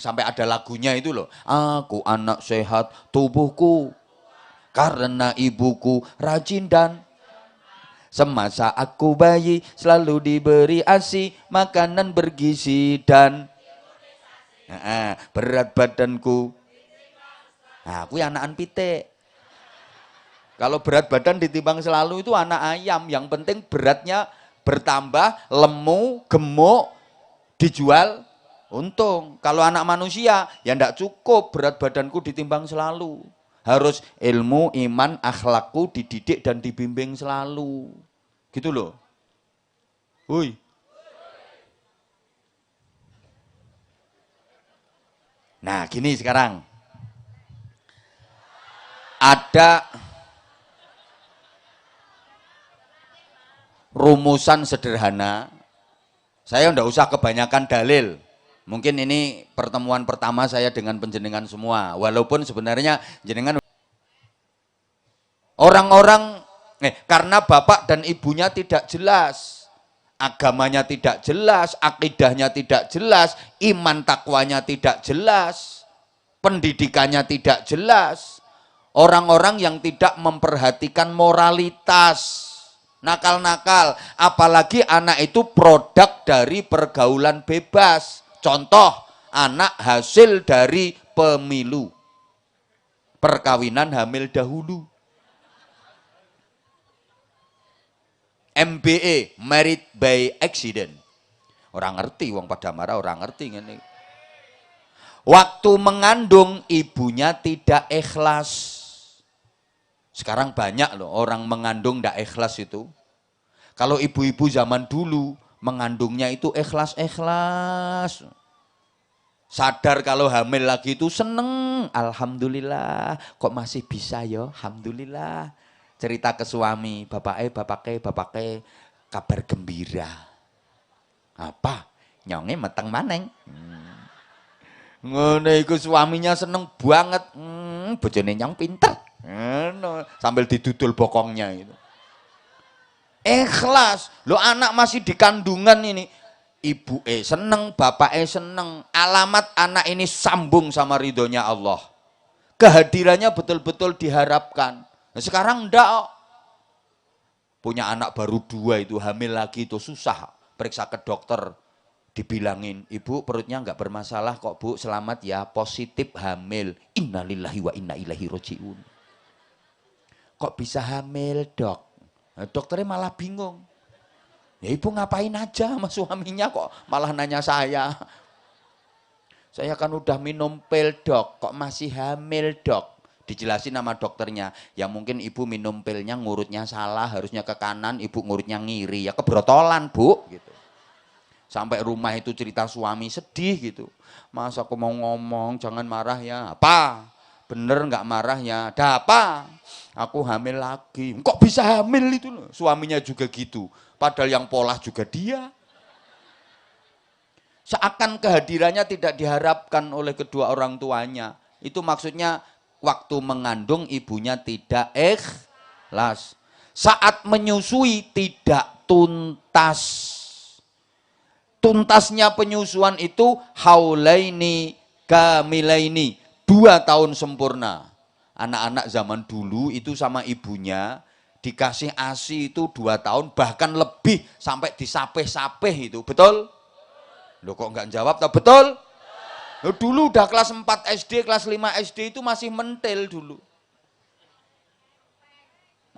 sampai ada lagunya itu loh. Aku anak sehat tubuhku, karena ibuku rajin dan semasa aku bayi selalu diberi ASI, makanan bergizi dan berat badanku. Nah, aku anakan pitik. Kalau berat badan ditimbang selalu itu anak ayam. Yang penting beratnya bertambah, lemu, gemuk, dijual, untung. Kalau anak manusia ya enggak cukup berat badanku ditimbang selalu. Harus ilmu, iman, akhlakku dididik dan dibimbing selalu. Gitu loh. Hui. Nah, gini sekarang. Ada rumusan sederhana. Saya enggak usah kebanyakan dalil. Mungkin ini pertemuan pertama saya dengan penjenengan semua. Walaupun sebenarnya jenengan orang-orang karena bapak dan ibunya tidak jelas. Agamanya tidak jelas, akidahnya tidak jelas, iman takwanya tidak jelas, pendidikannya tidak jelas. Orang-orang yang tidak memperhatikan moralitas, nakal-nakal, apalagi anak itu produk dari pergaulan bebas. Contoh, anak hasil dari pemilu, perkawinan hamil dahulu. MBA, married by accident. Orang ngerti, wong pada marah orang ngerti ini. Waktu mengandung ibunya tidak ikhlas. Sekarang banyak loh orang mengandung tidak ikhlas itu. Kalau ibu-ibu zaman dulu mengandungnya itu ikhlas-ikhlas. Sadar kalau hamil lagi itu seneng. Alhamdulillah, kok masih bisa ya? Alhamdulillah. Cerita ke suami, bapake, kabar gembira. Apa? Nyonge meteng maneng. Ngono iku suaminya seneng banget. Bojone nyong pinter. Sambil didudul bokongnya itu. Ikhlas. Lo anak masih di kandungan ini. Ibu seneng, bapak seneng. Alamat anak ini sambung sama ridhonya Allah. Kehadirannya betul-betul diharapkan. Nah, sekarang enggak. Punya anak baru 2 itu, hamil lagi itu susah. Periksa ke dokter. Dibilangin, ibu perutnya enggak bermasalah kok bu, selamat ya, positif hamil. Innalillahi wa inna ilaihi roji'un. Kok bisa hamil dok? Nah, dokternya malah bingung. Ya ibu ngapain aja sama suaminya kok malah nanya saya. Saya kan udah minum pil dok, kok masih hamil dok? Dijelasin sama dokternya, ya mungkin ibu minum pilnya ngurutnya salah, harusnya ke kanan, ibu ngurutnya ngiri, ya kebrotolan bu. Gitu. Sampai rumah itu cerita suami sedih gitu. Mas aku mau ngomong, jangan marah ya. Apa? Bener nggak marah ya? Ada apa? Aku hamil lagi. Kok bisa hamil itu loh? Suaminya juga gitu. Padahal yang pola juga dia. Seakan kehadirannya tidak diharapkan oleh kedua orang tuanya. Itu maksudnya waktu mengandung ibunya tidak ikhlas. Saat menyusui tidak tuntas. Tuntasnya penyusuan itu haulaini kamilaini, 2 tahun sempurna. Anak-anak zaman dulu itu sama ibunya dikasih ASI itu 2 tahun bahkan lebih sampai disapeh-sapeh itu, betul? Loh kok enggak jawab, tak betul? Loh, dulu udah kelas 4 SD, kelas 5 SD itu masih mentil dulu.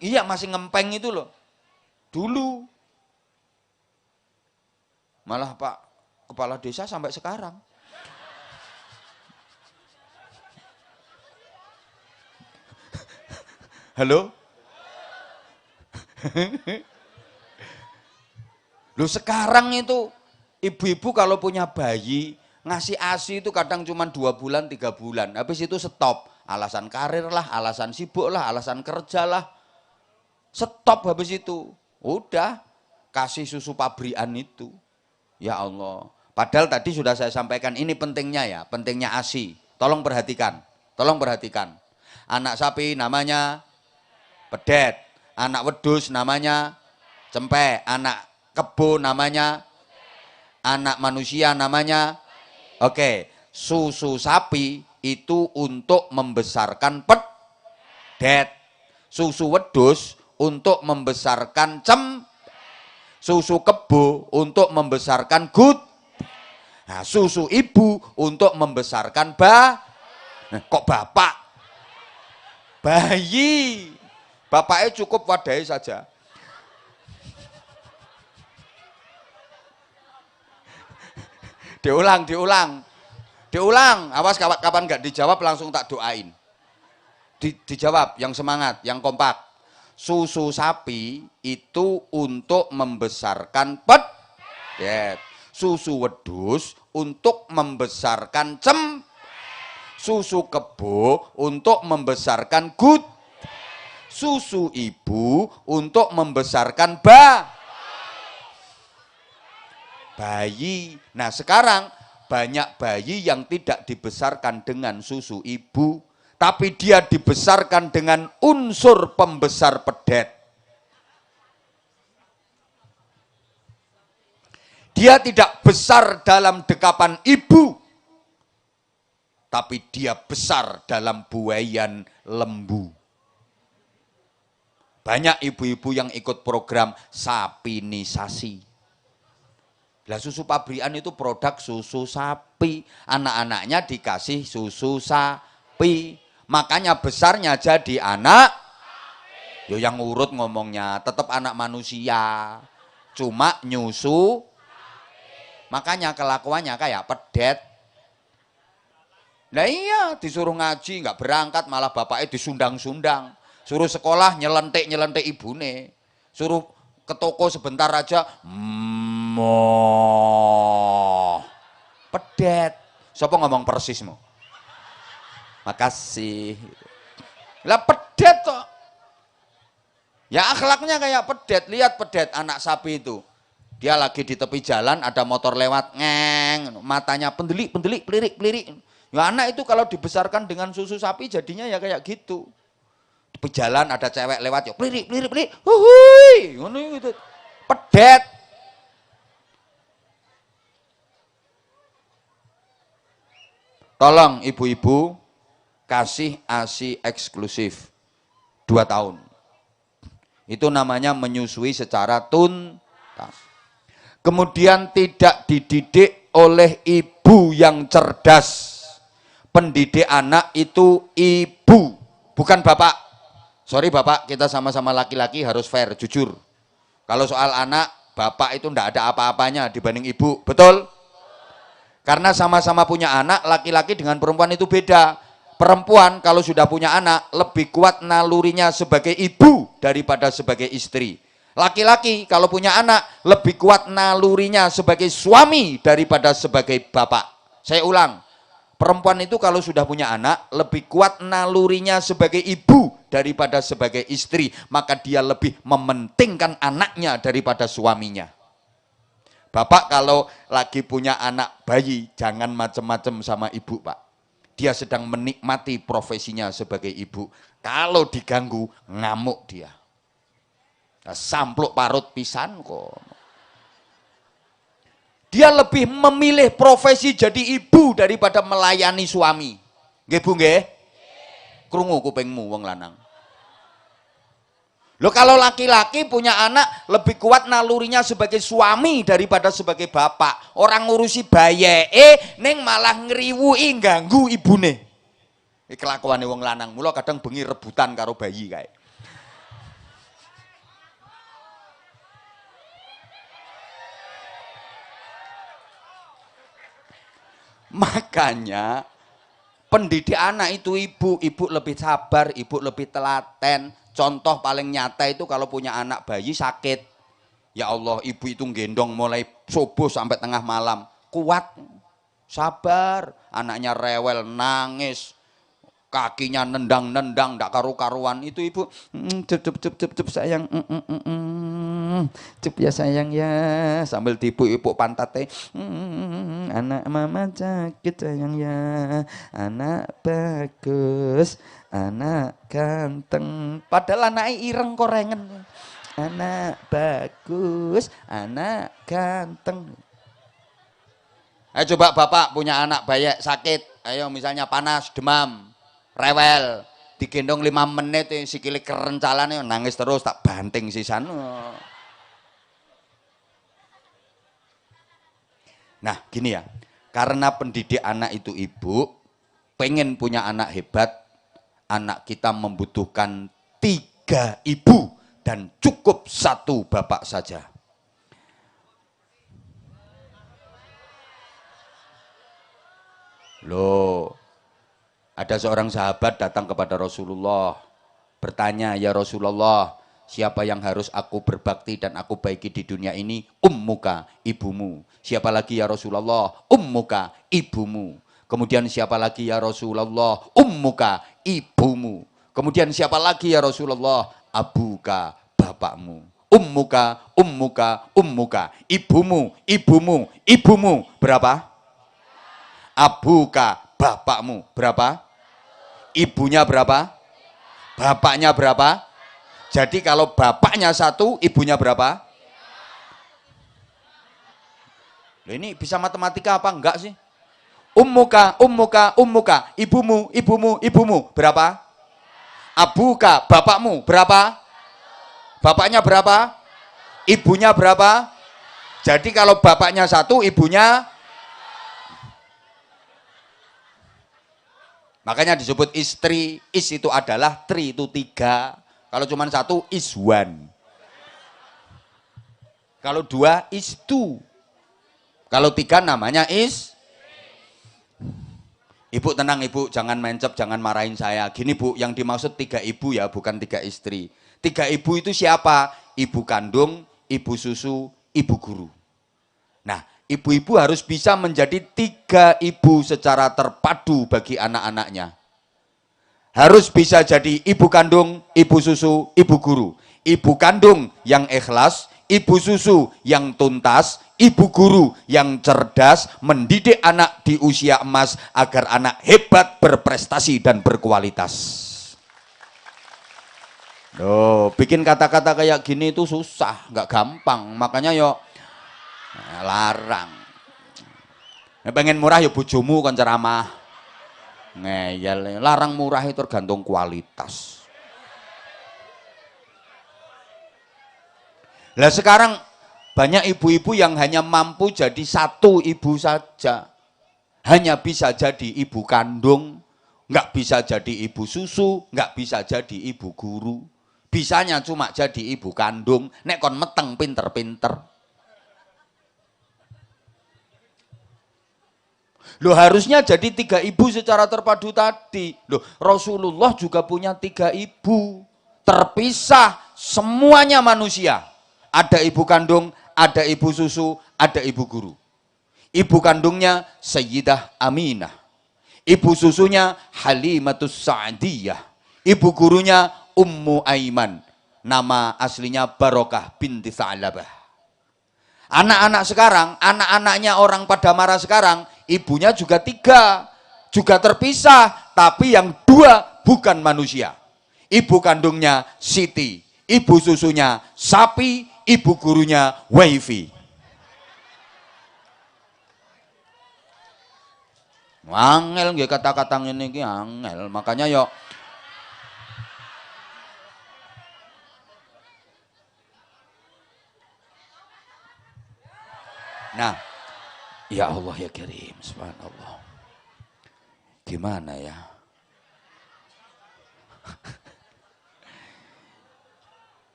Iya masih ngempeng itu loh. Dulu. Malah Pak Kepala Desa sampai sekarang. Halo? Loh sekarang itu ibu-ibu kalau punya bayi ngasih ASI itu kadang cuma 2 bulan 3 bulan. Habis itu stop. Alasan karir lah, alasan sibuk lah, alasan kerja lah. Stop habis itu. Udah kasih susu pabrikan itu. Ya Allah. Padahal tadi sudah saya sampaikan ini pentingnya ya, pentingnya ASI. Tolong perhatikan. Tolong perhatikan. Anak sapi namanya pedet. Anak wedus namanya cempek. Anak kebo namanya, anak manusia namanya. Oke, susu sapi itu untuk membesarkan pedet. Susu wedus untuk membesarkan susu kebo untuk membesarkan nah, susu ibu untuk membesarkan nah, kok bapak? Bayi. Bapaknya cukup wadai saja. Diulang. Awas kapan nggak dijawab langsung tak doain. Dijawab yang semangat, yang kompak. Susu sapi itu untuk membesarkan pedet. Susu wedus untuk membesarkan susu kebo untuk membesarkan susu ibu untuk membesarkan bayi. Nah sekarang banyak bayi yang tidak dibesarkan dengan susu ibu, tapi dia dibesarkan dengan unsur pembesar pedet. Dia tidak besar dalam dekapan ibu, tapi dia besar dalam buaian lembu. Banyak ibu-ibu yang ikut program sapinisasi. Lah susu pabrikan itu produk susu sapi, anak-anaknya dikasih susu sapi. Makanya besarnya jadi anak, yo yang urut ngomongnya, tetap anak manusia, cuma nyusu, makanya kelakuannya kayak pedet. Nah iya, disuruh ngaji nggak berangkat, malah bapaknya disundang-sundang, suruh sekolah nyelentik ibune, suruh ke toko sebentar aja, pedet. Siapa ngomong persismu? Makasih. Lah pedet kok. Ya akhlaknya kayak pedet. Lihat pedet anak sapi itu. Dia lagi di tepi jalan, ada motor lewat, ngeng, matanya pendelik, pelirik. Ya anak itu kalau dibesarkan dengan susu sapi jadinya ya kayak gitu. Tepi jalan ada cewek lewat, ya pelirik. Huhui, ngono gitu. Pedet. Tolong ibu-ibu kasih ASI eksklusif 2 tahun. Itu namanya menyusui secara tuntas. Kemudian tidak dididik oleh ibu yang cerdas. Pendidik anak itu ibu, bukan bapak. Sorry bapak, kita sama-sama laki-laki harus fair, jujur. Kalau soal anak, bapak itu ndak ada apa-apanya dibanding ibu, betul? Karena sama-sama punya anak, laki-laki dengan perempuan itu beda. Perempuan kalau sudah punya anak, lebih kuat nalurinya sebagai ibu daripada sebagai istri. Laki-laki kalau punya anak, lebih kuat nalurinya sebagai suami daripada sebagai bapak. Saya ulang, perempuan itu kalau sudah punya anak, lebih kuat nalurinya sebagai ibu daripada sebagai istri. Maka dia lebih mementingkan anaknya daripada suaminya. Bapak kalau lagi punya anak bayi, jangan macem-macem sama ibu, Pak. Dia sedang menikmati profesinya sebagai ibu. Kalau diganggu, ngamuk dia. Nah, sampluk parut pisan kok. Dia lebih memilih profesi jadi ibu daripada melayani suami. Nggih Bu nggih? Krungu kupingmu wong lanang. Loh kalau laki-laki punya anak lebih kuat nalurinya sebagai suami daripada sebagai bapak. Orang ngurusi bayeke ning malah ngriwuki ganggu ibune. Iki kelakuane wong lanang. Mula kadang bengi rebutan karo bayi kae. Makanya pendidik anak itu ibu lebih sabar, ibu lebih telaten. Contoh paling nyata itu kalau punya anak bayi sakit. Ya Allah, ibu itu gendong mulai subuh sampai tengah malam. Kuat, sabar. Anaknya rewel, nangis. Kakinya nendang-nendang, ndak karu-karuan. Itu ibu, cup sayang. Cup ya sayang ya. Sambil tipu-ipu pantatnya. Anak mama sakit sayang ya. Anak bagus. Anak ganteng, padahal anaknya ireng korengen. Anak bagus, anak ganteng. Ayo coba bapak punya anak bayek sakit, ayo misalnya panas, demam, rewel, digendong 5 menit, sikile kerencalan, nangis terus, tak banting sisan. Nah gini ya, karena pendidik anak itu ibu, pengen punya anak hebat, anak kita membutuhkan 3 ibu dan cukup 1 bapak saja. Loh, ada seorang sahabat datang kepada Rasulullah, bertanya, ya Rasulullah, siapa yang harus aku berbakti dan aku baiki di dunia ini? Ummuka, ibumu. Siapa lagi ya Rasulullah? Ummuka, ibumu. Kemudian siapa lagi ya Rasulullah? Ummuka, ibumu. Kemudian siapa lagi ya Rasulullah? Abuka, bapakmu. Ummuka. Ibumu. Berapa? Abuka, bapakmu. Berapa? Ibunya berapa? Bapaknya berapa? Jadi kalau bapaknya 1, ibunya berapa? Loh, ini bisa matematika apa enggak sih? Ummuka. Ibumu. Berapa? Abuka, bapakmu. Berapa? Bapaknya berapa? Ibunya berapa? Jadi kalau bapaknya 1, ibunya. Makanya disebut istri. Is itu adalah 3 itu 3. Kalau cuma 1 is 1. Kalau 2 is 2. Kalau 3 namanya is. Ibu tenang ibu, jangan mencep, jangan marahin saya. Gini bu, yang dimaksud 3 ibu ya, bukan 3 istri. 3 ibu itu siapa? Ibu kandung, ibu susu, ibu guru. Nah, Ibu-ibu harus bisa menjadi 3 ibu secara terpadu bagi anak-anaknya. Harus bisa jadi ibu kandung, ibu susu, ibu guru. Ibu kandung yang ikhlas, ibu susu yang tuntas, ibu guru yang cerdas, mendidik anak di usia emas agar anak hebat, berprestasi, dan berkualitas. Loh, bikin kata-kata kayak gini itu susah, nggak gampang. Makanya yo larang. Pengen murah ya bojomu kan ceramah. Ngeyel, larang murah itu tergantung kualitas. Lah sekarang banyak ibu-ibu yang hanya mampu jadi 1 ibu saja. Hanya bisa jadi ibu kandung, nggak bisa jadi ibu susu, nggak bisa jadi ibu guru. Bisanya cuma jadi ibu kandung, nek kon meteng pinter-pinter. Loh harusnya jadi 3 ibu secara terpadu tadi. Loh Rasulullah juga punya 3 ibu. Terpisah semuanya manusia. Ada ibu kandung, ada ibu susu, ada ibu guru. Ibu kandungnya Sayyidah Aminah. Ibu susunya Halimatus Sa'diyah. Ibu gurunya Ummu Aiman. Nama aslinya Barokah binti Tha'labah. Anak-anak sekarang, anak-anaknya orang pada marah sekarang, ibunya juga 3, juga terpisah, tapi yang 2 bukan manusia. Ibu kandungnya Siti, ibu susunya sapi, ibu gurunya wifi. Angel nggih kata-kata ngene iki angel, makanya yo nah, ya Allah ya Karim, subhanallah. Gimana ya?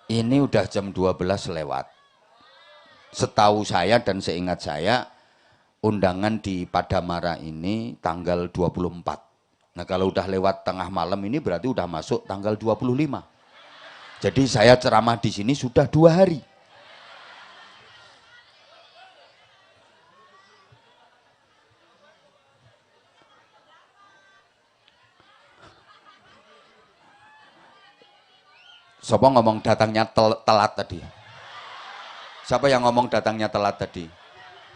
Ini udah jam 12 lewat. Setahu saya dan seingat saya, undangan di Padamara ini tanggal 24. Nah kalau udah lewat tengah malam ini berarti udah masuk tanggal 25. Jadi saya ceramah di sini sudah 2 hari. Siapa ngomong datangnya telat tadi? Siapa yang ngomong datangnya telat tadi?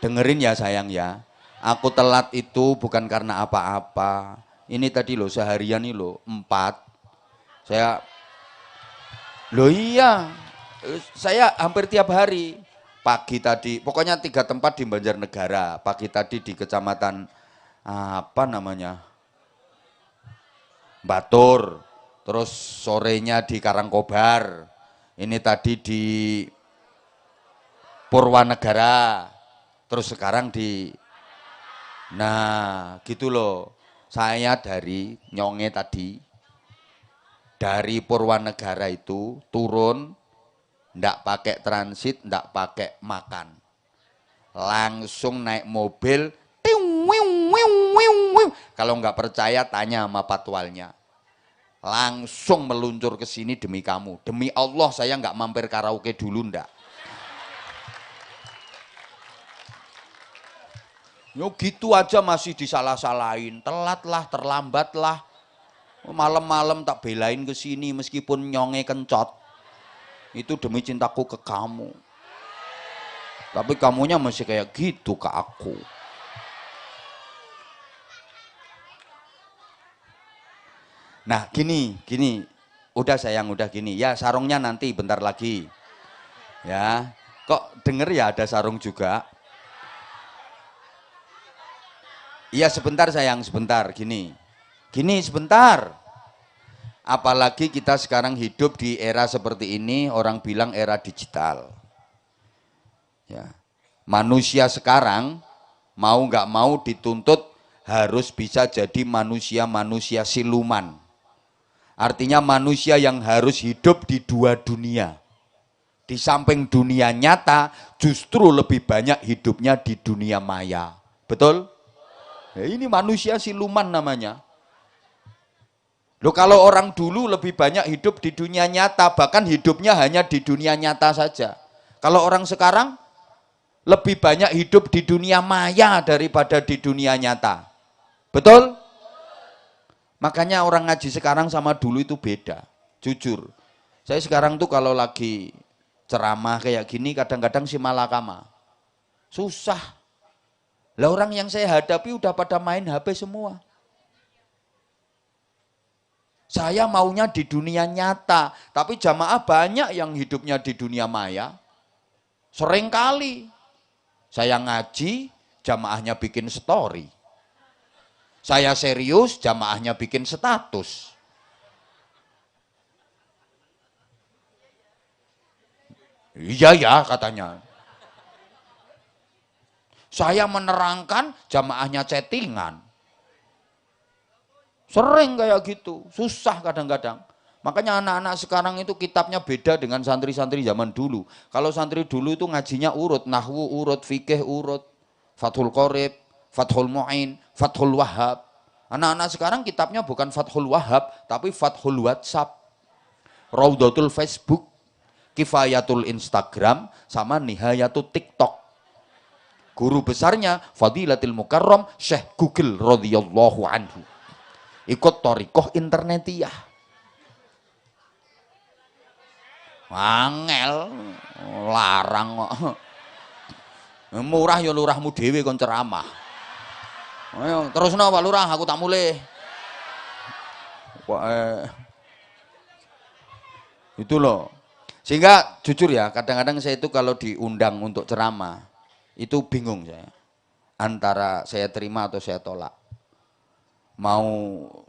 Dengerin ya sayang ya. Aku telat itu bukan karena apa-apa. Ini tadi loh seharian ini loh 4. Loh iya. Saya hampir tiap hari. Pagi tadi, pokoknya 3 tempat di Banjarnegara. Pagi tadi di kecamatan apa namanya? Batur. Terus sorenya di Karangkobar, ini tadi di Purwanegara, terus sekarang nah gitu loh. Saya dari Nyonge tadi, dari Purwanegara itu turun, ndak pakai transit, ndak pakai makan, langsung naik mobil. Kalau nggak percaya tanya sama patwalnya. Langsung meluncur ke sini demi kamu. Demi Allah saya nggak mampir karaoke dulu ndak. Yo gitu aja masih disalah-salahin. Telat lah, terlambat lah. Malam-malam tak belain ke sini meskipun nyonge kencot. Itu demi cintaku ke kamu. Tapi kamunya masih kayak gitu ke aku. Nah gini, udah sayang, udah gini, ya sarungnya nanti bentar lagi, ya, kok denger ya ada sarung juga, iya sebentar sayang, sebentar, gini sebentar, apalagi kita sekarang hidup di era seperti ini, orang bilang era digital, ya, manusia sekarang mau nggak mau dituntut harus bisa jadi manusia siluman. Artinya manusia yang harus hidup di 2 dunia. Di samping dunia nyata, justru lebih banyak hidupnya di dunia maya. Betul? Ya, ini manusia siluman namanya. Loh kalau orang dulu lebih banyak hidup di dunia nyata, bahkan hidupnya hanya di dunia nyata saja. Kalau orang sekarang, lebih banyak hidup di dunia maya daripada di dunia nyata. Betul? Makanya orang ngaji sekarang sama dulu itu beda. Jujur. Saya sekarang tuh kalau lagi ceramah kayak gini kadang-kadang si malakama. Susah. Lah orang yang saya hadapi udah pada main HP semua. Saya maunya di dunia nyata, tapi jamaah banyak yang hidupnya di dunia maya. Seringkali saya ngaji, jamaahnya bikin story. Saya serius, jamaahnya bikin status. Iya ya katanya. Saya menerangkan, jamaahnya chattingan. Sering kayak gitu, susah kadang-kadang. Makanya anak-anak sekarang itu kitabnya beda dengan santri-santri zaman dulu. Kalau santri dulu itu ngajinya urut, nahwu urut, fikih urut, Fathul Qorib, Fathul Mu'in, Fathul Wahhab. Anak-anak sekarang kitabnya bukan Fathul Wahhab, tapi Fathul WhatsApp, Raudatul Facebook, Kifayatul Instagram, sama Nihayatul TikTok. Guru besarnya Fadilatul Mukarram Syekh Google radhiyallahu anhu. Ikut torikoh internetiyah. Angel, larang kok. Murah ya lurahmu dhewe kon ceramah. Ayo terusno Pak Lurah, aku tak mulih. Itu loh. Sehingga jujur ya, kadang-kadang saya itu kalau diundang untuk ceramah, itu bingung saya. Antara saya terima atau saya tolak. Mau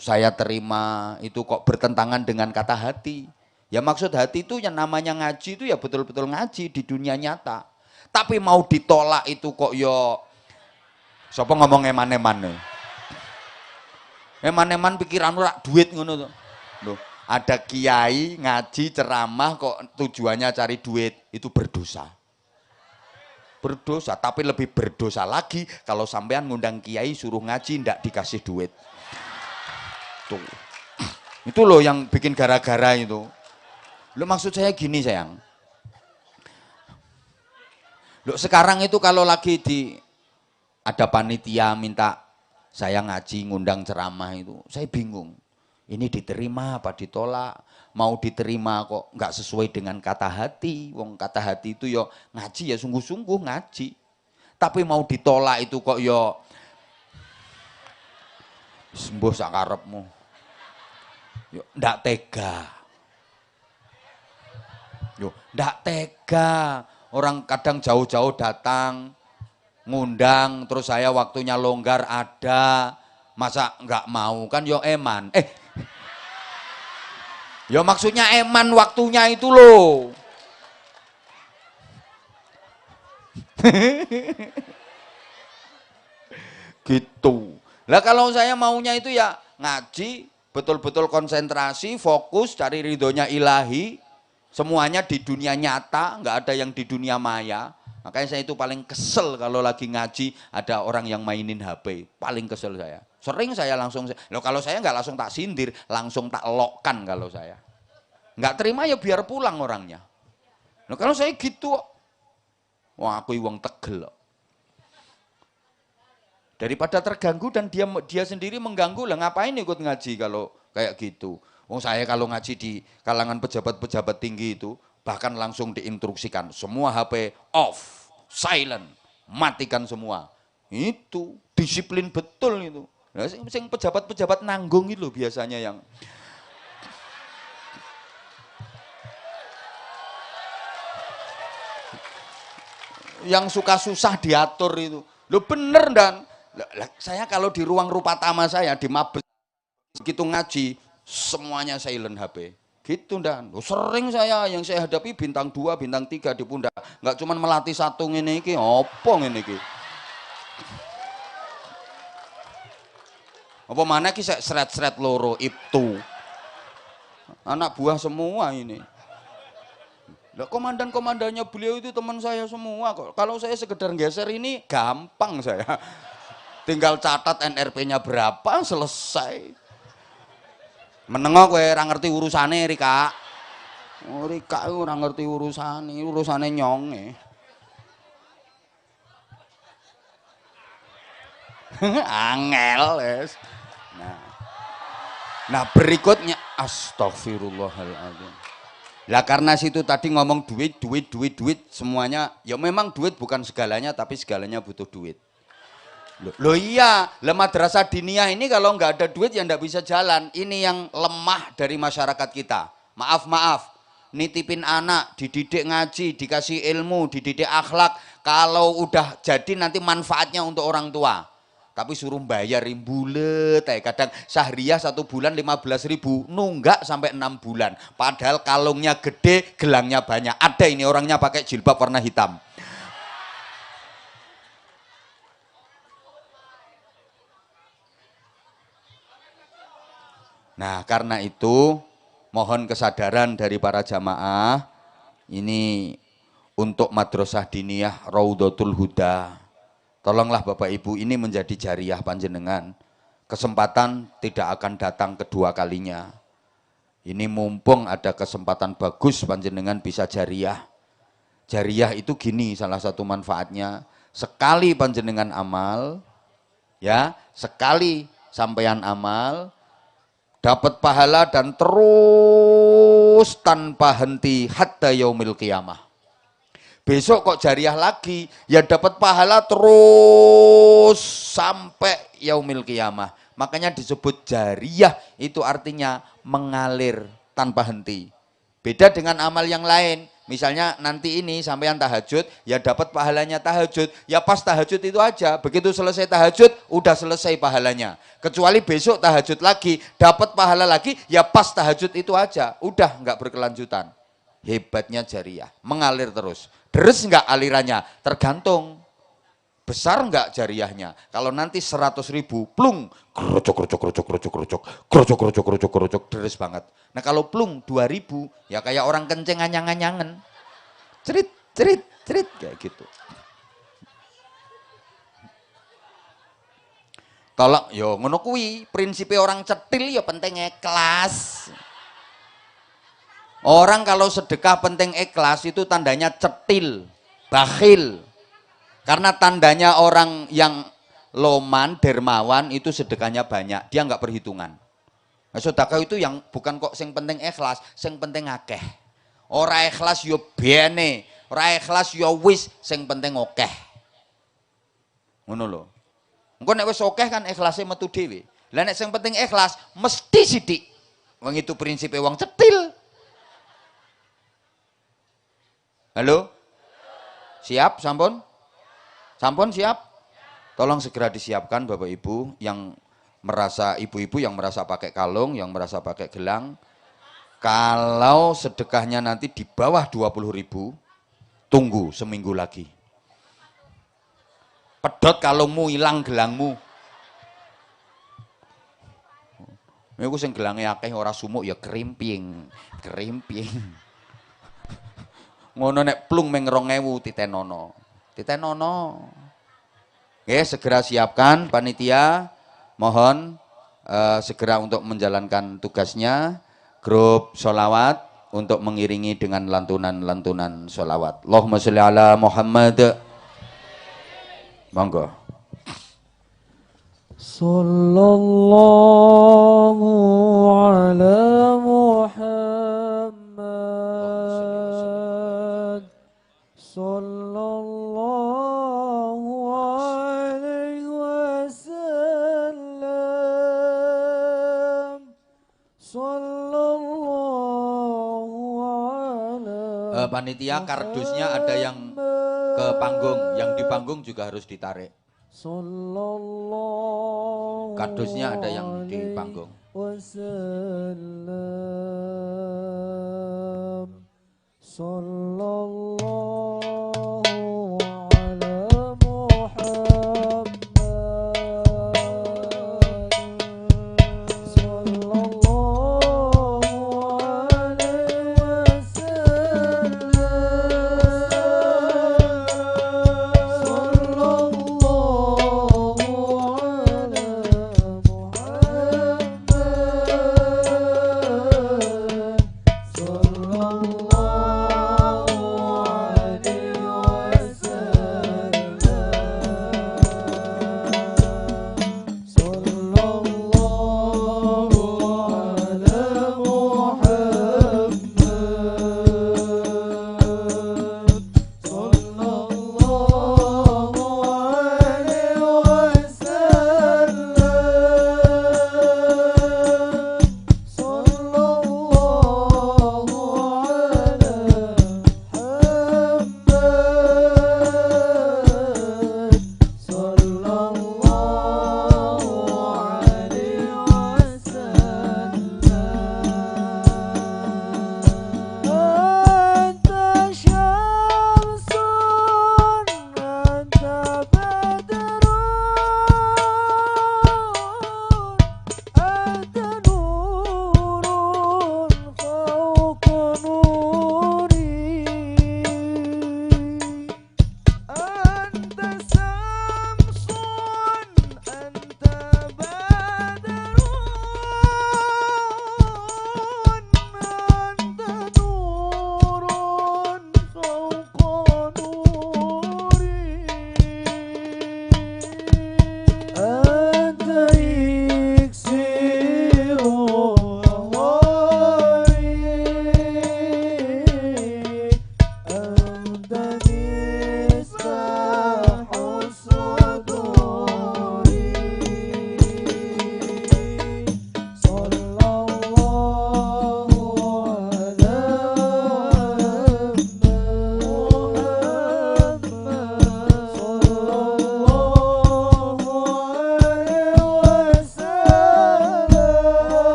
saya terima itu kok bertentangan dengan kata hati. Ya maksud hati itu yang namanya ngaji itu ya betul-betul ngaji di dunia nyata. Tapi mau ditolak itu kok yo sapa ngomong eman-eman. Eman-eman pikiranmu rak duit ngono to. Loh, ada kiai ngaji ceramah kok tujuannya cari duit, itu berdosa. Berdosa, tapi lebih berdosa lagi kalau sampean ngundang kiai suruh ngaji ndak dikasih duit. Tuh. Itu loh yang bikin gara-gara itu. Lo maksud saya gini sayang. Lo sekarang itu kalau lagi ada panitia minta saya ngaji ngundang ceramah itu, saya bingung. Ini diterima apa ditolak? Mau diterima kok nggak sesuai dengan kata hati. Wong kata hati itu yo ngaji ya sungguh-sungguh ngaji. Tapi mau ditolak itu kok yo sembuh sakarepmu. Yo ndak tega. Yo ndak tega. Orang kadang jauh-jauh datang ngundang terus saya waktunya longgar ada. Masa nggak mau kan yo eman. Ya maksudnya eman waktunya itu loh. Gitu. Lah kalau saya maunya itu ya ngaji, betul-betul konsentrasi, fokus, cari ridhonya ilahi. Semuanya di dunia nyata, nggak ada yang di dunia maya. Makanya saya itu paling kesel kalau lagi ngaji ada orang yang mainin HP. Paling kesel saya. Sering saya langsung, loh kalau saya nggak langsung tak sindir, langsung tak lokkan kalau saya. Nggak terima ya biar pulang orangnya. Loh kalau saya gitu, wah aku wong tegel. Daripada terganggu dan dia sendiri mengganggu, lah ngapain ikut ngaji kalau kayak gitu. Oh saya kalau ngaji di kalangan pejabat-pejabat tinggi itu, bahkan langsung diinstruksikan, semua HP off, silent, matikan semua. Itu disiplin betul itu. Nah, sing pejabat-pejabat nanggung itu biasanya yang suka susah diatur itu. Lo bener dan saya kalau di ruang Rupatama saya di Mabes begitu ngaji semuanya silent HP. Gitu dan sering yang saya hadapi bintang 2, bintang 3 di pundak. Enggak cuma melatih satu ngene iki, opo ngene iki. Apa mana ki seret-seret loro Ibtu. Anak buah semua ini. Lah komandan-komandannya beliau itu teman saya semua kok. Kalau saya sekedar geser ini gampang saya. Tinggal catat NRP-nya berapa selesai. Menengok kowe ora ngerti urusane Rika. Oh Rika ora ngerti urusane nyonge. Angel wis. Nah berikutnya astagfirullahaladzim. Lah karena situ tadi ngomong duit semuanya, ya memang duit bukan segalanya tapi segalanya butuh duit. Loh iya, lah madrasah diniyah ini kalau nggak ada duit ya nggak bisa jalan. Ini yang lemah dari masyarakat kita. Maaf, nitipin anak, dididik ngaji, dikasih ilmu, dididik akhlak. Kalau udah jadi nanti manfaatnya untuk orang tua. Tapi suruh bayar bulet, kadang Syahriyah 1 bulan 15.000, nunggak sampai 6 bulan. Padahal kalungnya gede, gelangnya banyak. Ada ini orangnya pakai jilbab warna hitam. Nah karena itu mohon kesadaran dari para jamaah ini untuk madrasah diniyah Raudhatul Huda. Tolonglah Bapak Ibu ini menjadi jariah panjenengan. Kesempatan tidak akan datang kedua kalinya. Ini mumpung ada kesempatan bagus panjenengan bisa jariah. Jariah itu gini salah satu manfaatnya. Sekali panjenengan amal, ya sekali sampean amal, dapat pahala dan terus tanpa henti hatta yaumil qiyamah. Besok kok jariah lagi, ya dapat pahala terus sampai yaumil qiyamah. Makanya disebut jariah, itu artinya mengalir tanpa henti. Beda dengan amal yang lain. Misalnya nanti ini sampean tahajud, ya dapat pahalanya tahajud, ya pas tahajud itu aja. Begitu selesai tahajud, udah selesai pahalanya. Kecuali besok tahajud lagi, dapat pahala lagi, ya pas tahajud itu aja. Udah nggak berkelanjutan. Hebatnya jariah, mengalir terus. Deres nggak alirannya? Tergantung. Besar nggak jariahnya? Kalau nanti 100.000, plung, kerocok, deres banget. Nah kalau plung 2.000, ya kayak orang kenceng anyang-anyangan. Cerit, kayak gitu. Tolong, yo ngono kuwi, prinsipnya orang cetil ya penting ikhlas. Orang kalau sedekah penting ikhlas itu tandanya cetil, bakhil. Karena tandanya orang yang loman, dermawan itu sedekahnya banyak, dia nggak perhitungan. Nah, sedekah itu yang bukan kok sing penting ikhlas, sing penting akeh. Ora ikhlas yo bene, ora ikhlas yo wis, sing penting akeh. Ngono lho. Engko nek wis akeh kan ikhlase metu dhewe. Lah nek sing penting ikhlas mesti sithik. Wong itu prinsipe wong cetil. Halo? Siap, sampun? Sampun siap? Tolong segera disiapkan Bapak Ibu yang merasa, ibu-ibu yang merasa pakai kalung, yang merasa pakai gelang. Kalau sedekahnya nanti di bawah 20.000, tunggu seminggu lagi. Pedot kalungmu, hilang gelangmu. Iku sing gelange akeh ora sumuk ya kerimping. Ngono nek plung meng 2.000 titenono. Oke, segera siapkan panitia. Mohon segera untuk menjalankan tugasnya. Grup sholawat untuk mengiringi dengan lantunan-lantunan sholawat. Allahumma sholli ala Muhammad. Monggo. Sallallahu ala Muhammad. Sallallahu alaihi wasallam. Sallallahu ala. Panitia kardusnya ada yang ke panggung, yang di panggung juga harus ditarik. Kardusnya ada yang di panggung.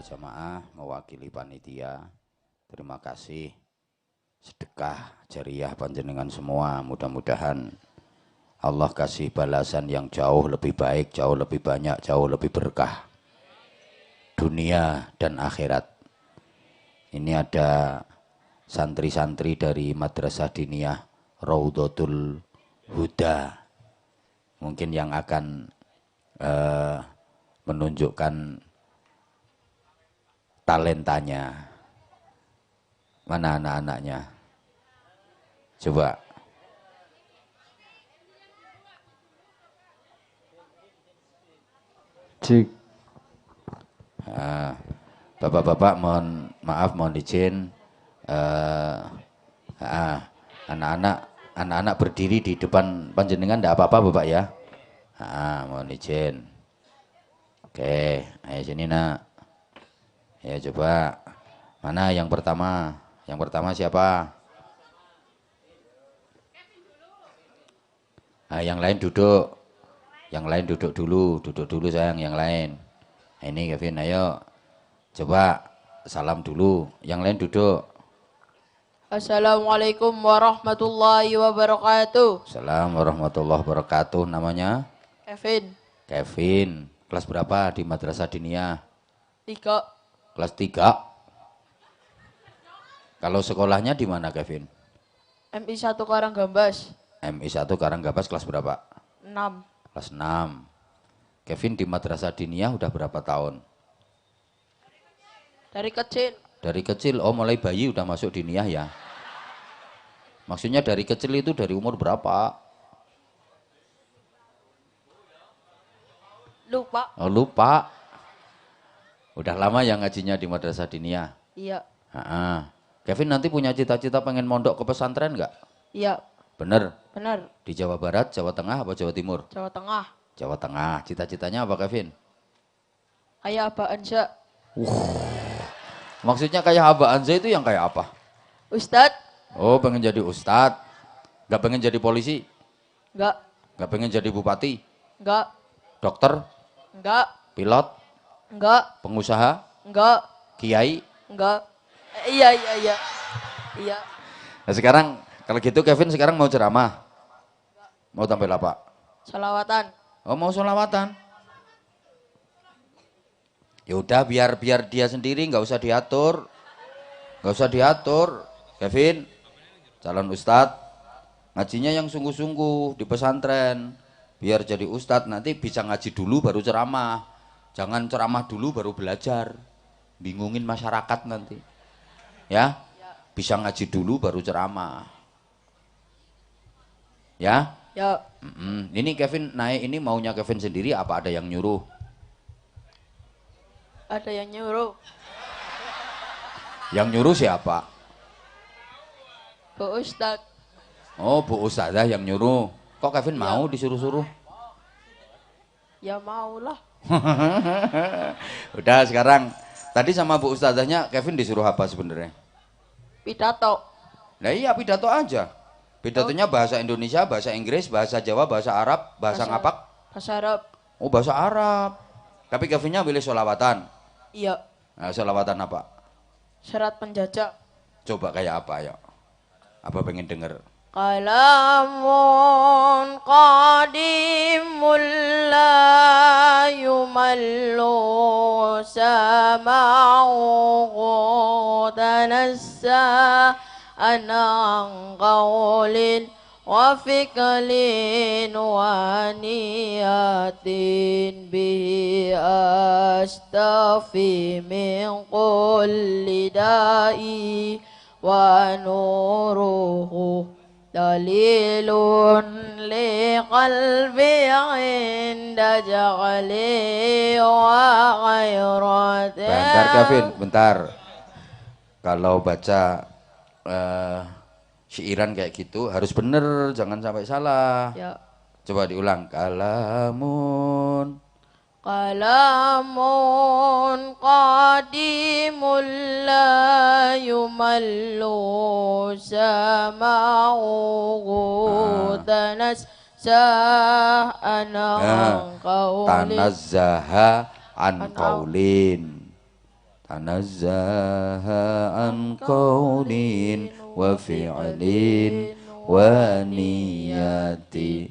jamaah mewakili panitia, terima kasih sedekah jariah panjenengan semua. Mudah-mudahan Allah kasih balasan yang jauh lebih baik, jauh lebih banyak, jauh lebih berkah dunia dan akhirat. Ini ada santri-santri dari Madrasah Diniyah Raudhatul Huda, mungkin yang akan menunjukkan talentanya. Mana anak-anaknya? Coba. Cik. Bapak-bapak mohon maaf, mohon izin. Anak-anak berdiri di depan panjenengan, tidak apa-apa Bapak ya. Mohon izin. Oke, ayo sini nak. Ya coba. Mana yang pertama? Yang pertama siapa? Yang lain duduk. Yang lain duduk dulu sayang, yang lain. Ini Kevin, ayo. Coba salam dulu. Yang lain duduk. Assalamualaikum warahmatullahi wabarakatuh. Assalamualaikum warahmatullahi wabarakatuh. Namanya? Kevin. Kevin. Kelas berapa di Madrasah Diniyah? 3. Kelas 3. Kalau sekolahnya di mana Kevin? MI 1 Karanggambas. MI 1 Karanggambas, kelas berapa? 6. Kelas 6. Kevin di Madrasah Diniyah udah berapa tahun? Dari kecil. Dari kecil, oh mulai bayi udah masuk Diniyah ya? Maksudnya dari kecil itu dari umur berapa? Lupa. Oh lupa. Udah lama yang ngajinya di Madrasah Diniyah? Iya. Kevin nanti punya cita-cita pengen mondok ke pesantren nggak? Iya. Bener? Benar. Di Jawa Barat, Jawa Tengah, apa Jawa Timur? Jawa Tengah. Jawa Tengah. Cita-citanya apa Kevin? Kayak Abah Anza. Maksudnya kayak Abah Anza itu yang kayak apa? Ustadz? Oh pengen jadi ustadz. Nggak pengen jadi polisi? Enggak. Nggak pengen jadi bupati? Enggak. Dokter? Enggak. Pilot? Enggak. Pengusaha? Enggak. Kiai? Enggak. Iya. Iya. Nah sekarang kalau gitu Kevin sekarang mau ceramah? Mau tampil apa? Salawatan. Oh mau sholawatan? Ya udah biar dia sendiri, nggak usah diatur. Nggak usah diatur. Kevin, calon ustadz, ngajinya yang sungguh-sungguh di pesantren. Biar jadi ustadz nanti bisa ngaji dulu baru ceramah. Jangan ceramah dulu baru belajar. Bingungin masyarakat nanti. Ya? Bisa ngaji dulu baru ceramah. Ya? Ya. Ini Kevin naik ini maunya Kevin sendiri apa ada yang nyuruh? Ada yang nyuruh. Yang nyuruh siapa? Bu Ustadz. Oh, Bu Ustazah yang nyuruh. Kok Kevin mau disuruh-suruh? Ya maulah. Udah sekarang. Tadi sama Bu Ustazahnya Kevin disuruh apa sebenarnya? Pidato. Nah iya pidato aja. Pidatonya bahasa Indonesia, bahasa Inggris, bahasa Jawa, bahasa Arab, bahasa ngapak? Bahasa Arab. Oh bahasa Arab. Tapi Kevinnya pilih sholawatan. Iya. Nah, sholawatan apa? Syarat penjajah. Coba kayak apa ya? Apa pengen denger? Kalamun qadimul la yumallu sama'u tanassa anang qawlin wa fiklin wa niyatin bihi astafi min kulli da'i wa nuruhu dalilun li qalbi inda ja'ali wa ghairati. Bentar Kevin, bentar. Kalau baca syairan kayak gitu harus bener, jangan sampai salah. Ya. Coba diulang. Kalamun qadimul la yumallu sama'u tanazzah an qawlin. tanazzaha an qaulin. tanazzaha an qaulin wa fi'lin wa niyati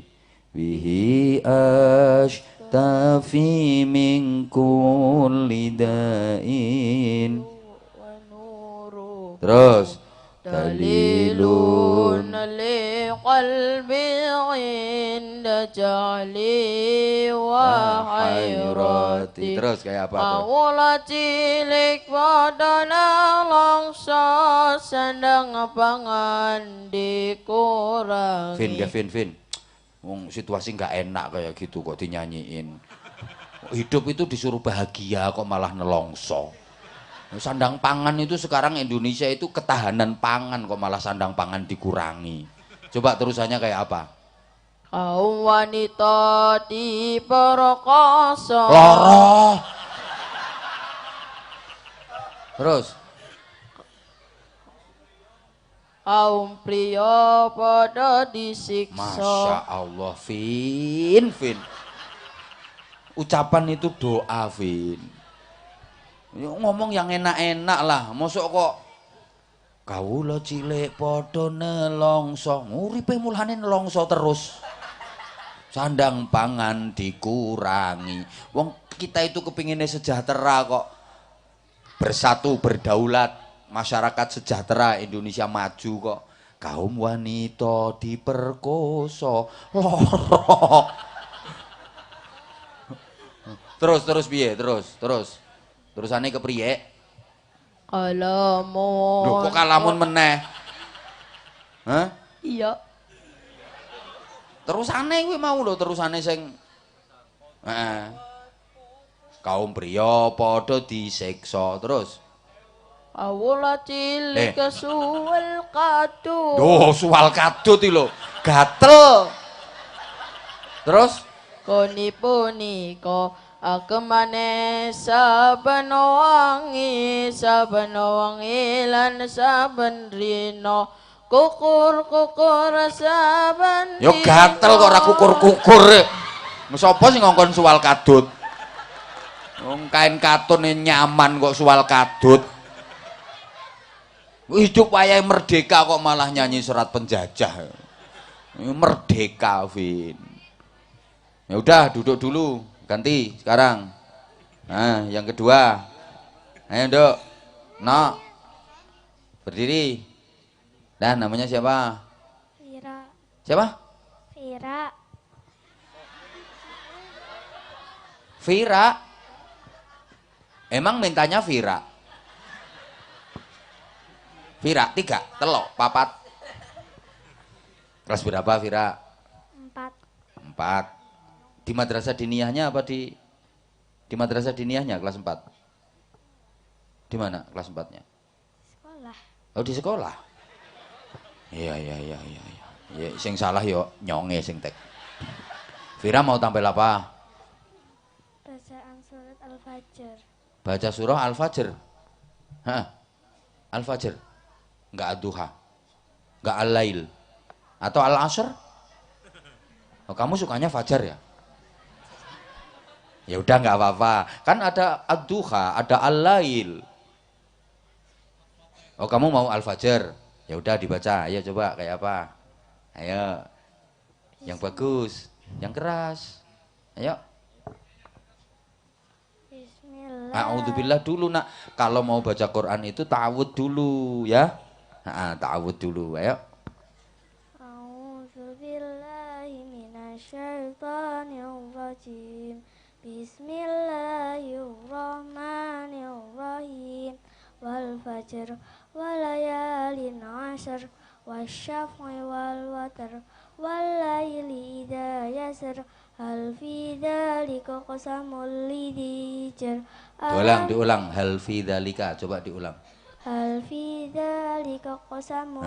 bihi ashtafi min kulli da'in. Terus dalilun li qalbi inda jahli wa hayrati. Terus kayak apa tuh? Awala cilik padana longso sandang pangan dikurangi. Vin. Wong situasi nggak enak kayak gitu kok dinyanyiin. Hidup itu disuruh bahagia kok malah nelongso. Sandang pangan itu sekarang Indonesia itu ketahanan pangan kok malah sandang pangan dikurangi. Coba terusannya kayak apa? Kaum wanita diperkosa. Loro. Terus Kaum pria pada disiksa. Masya Allah, Vin. Ucapan itu doa, Vin. Ngomong yang enak-enak lah, mosok kok kawula cilik padha nelongso, uripe mulane nelongso terus. Sandang pangan dikurangi. Wong kita itu kepinginnya sejahtera kok. Bersatu, berdaulat, masyarakat sejahtera, Indonesia maju kok. Kaum wanita diperkosa, loro. Terus piye? Terus. Terusane kepriye? Kalamun. Loh kok kalamun meneh? Hah? Iya. Terusane kuwi mau lho, terusane sing heeh. Kaum priya padha disiksa terus. Awala cilik suwal kadut. Duh, suwal kadut iki lho. Gatel. Terus Koni punika akemane saben wangi lan saben rina kukur saben yo gatel kok ora kukur. Sapa sing ngongkon suwal kadut? Wong kain katune nyaman kok suwal kadut. Hidup wayahe merdeka kok malah nyanyi serat penjajah. Merdeka, Vin. Ya udah, duduk dulu. Ganti sekarang. Nah, yang kedua. Ayo, Nduk. Nok. Berdiri. Dan namanya siapa? Vira. Siapa? Vira. Emang mintanya Vira? Vira, 3, telok, 4. Kelas berapa Vira? 4. Di madrasah diniyahnya apa di madrasah diniyahnya kelas 4? Di mana kelas 4-nya? Sekolah. Oh, di sekolah. Iya. Ya, sing salah yo nyonge sing tek. Vira mau tampil apa? Bacaan surat Al-Fajr. Baca surah Al-Fajr. Hah? Al-Fajr. Enggak ad-duha. Enggak al-lail. Atau al-asr? Oh, kamu sukanya fajar ya? Ya udah nggak apa-apa. Kan ada ad-duha, ada al-lail. Oh, kamu mau al-fajr? Ya udah dibaca. Ayo coba kayak apa? Ayo. Yang bagus, yang keras. Ayo. Bismillah. A'udzubillah dulu, Nak. Kalau mau baca Quran itu ta'awud dulu ya. Ta'awud dulu. Ayo. A'udzubillahi minasyaitonirrajim. Bismillahirrahmanirrahim. Wal fajr walayalin ashr wasyaf'i wal watr wal laili idza yasr hal fi dzalika qasamul lidzi jar. Diulang. Hal fi dzalika. Coba diulang. Hal fi dzalika qasamul.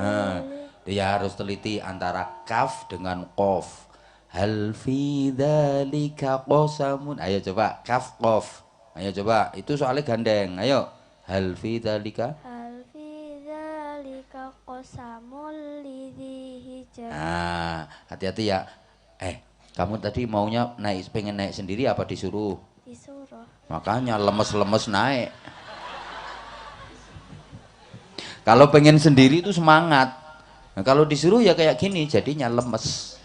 Dia harus teliti antara kaf dengan qaf. Hal fi dzalika qasamun. Ayo coba kaf qaf. Ayo coba. Itu soalnya gandeng. Ayo. Hal fi dzalika. Hal fi dzalika qasamul lidzi hijr. Nah, hati-hati ya. Kamu tadi maunya pengen naik sendiri apa disuruh? Disuruh. Makanya lemes-lemes naik. Kalau pengen sendiri itu semangat. Nah, kalau disuruh ya kayak gini, jadinya lemes.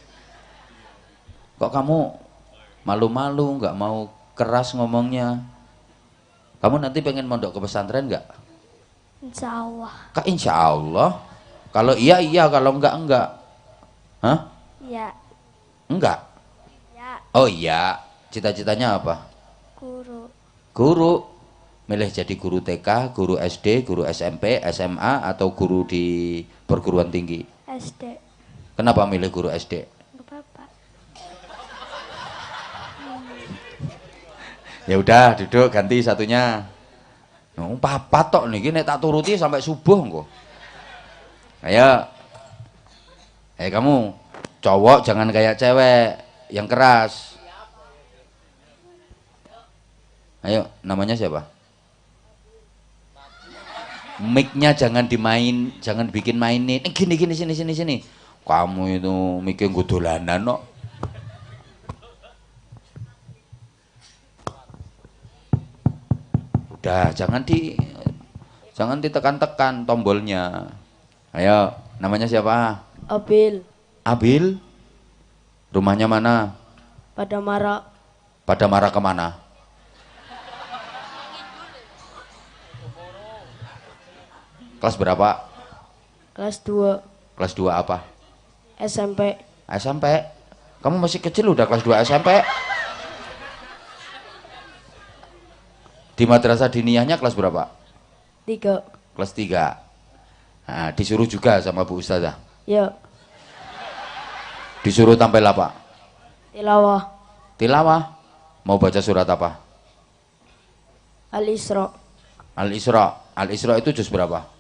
Kok kamu malu-malu, nggak mau keras ngomongnya? Kamu nanti pengen mondok ke pesantren nggak? Insya Allah. Kak insya Allah. Kalau iya iya, kalau enggak. Hah? Ya. Enggak. Ya. Oh iya. Cita-citanya apa? Guru. Guru. Milih jadi guru TK, guru SD, guru SMP, SMA, atau guru di perguruan tinggi? SD. Kenapa milih guru SD? Nggak apa-apa. Ya udah, duduk, ganti satunya. Papat tok nih, nek tak turuti sampai subuh kok. Ayo. Kamu cowok jangan kayak cewek yang keras. Ayo, namanya siapa? Mic-nya jangan jangan bikin mainin. Gini sini. Kamu itu mic-nya nggo dolanan kok. Udah, jangan ditekan-tekan tombolnya. Ayo, namanya siapa? Abil. Abil. Rumahnya mana? Pada Marak. Pada marah kemana? Kelas berapa? Kelas 2 Kelas 2 apa? SMP. SMP. Kamu masih kecil udah kelas 2 SMP. Di madrasah diniyahnya kelas berapa? 3. Kelas 3. Nah, disuruh juga sama Bu Ustazah. Ya. Disuruh tampil apa? Tilawah. Tilawah. Mau baca surat apa? Al-Isra. Al-Isra. Al-Isra itu juz berapa?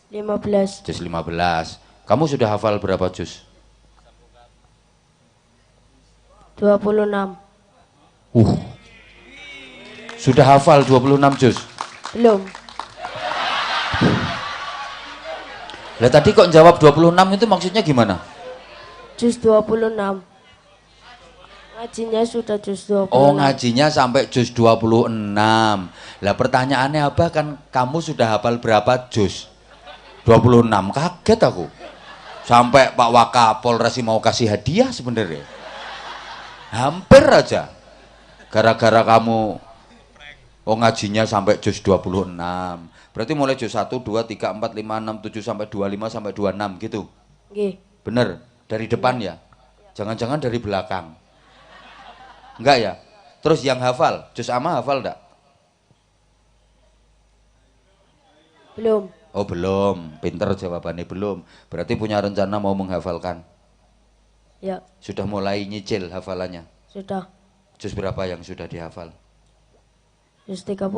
15. Juz 15. Kamu sudah hafal berapa juz? 26. Sudah hafal 26 juz? Belum. Lah tadi kok jawab 26 itu maksudnya gimana? Juz 26. Ngajinya sudah juz 26. Oh, ngajinya sampai juz 26. Lah pertanyaannya apa, kan kamu sudah hafal berapa juz? 26. Kaget aku. Sampai Pak Wakapolres mau kasih hadiah sebenarnya. Hampir aja. Gara-gara kamu ngajinya sampai juz 26. Berarti mulai juz 1, 2, 3, 4, 5, 6, 7 sampai 25 sampai 26 gitu. Nggih. Bener, dari depan ya. Jangan-jangan dari belakang. Enggak ya? Terus yang hafal, juz amma hafal enggak? Belum. Oh belum, pinter jawabannya belum. Berarti punya rencana mau menghafalkan. Ya. Sudah mulai nyicil hafalannya. Sudah. Juz berapa yang sudah dihafal? Juz 30.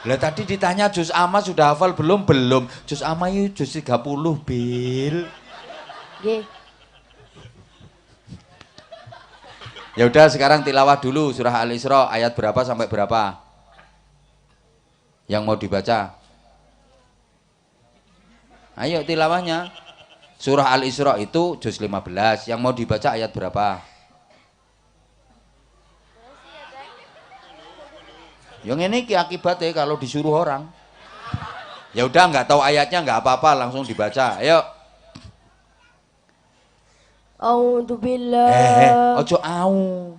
Lah tadi ditanya juz amma sudah hafal belum? Belum. Juz amma itu juz 30, Bil. Nggih. Ya udah sekarang tilawah dulu surah Al-Isra ayat berapa sampai berapa? Yang mau dibaca? Ayo tilawahnya. Surah Al-Isra itu juz 15. Yang mau dibaca ayat berapa? Yang ini akibatnya kalau disuruh orang. Ya udah nggak tahu ayatnya nggak apa-apa, langsung dibaca. Ayo. A'udzu billah. Ojo au.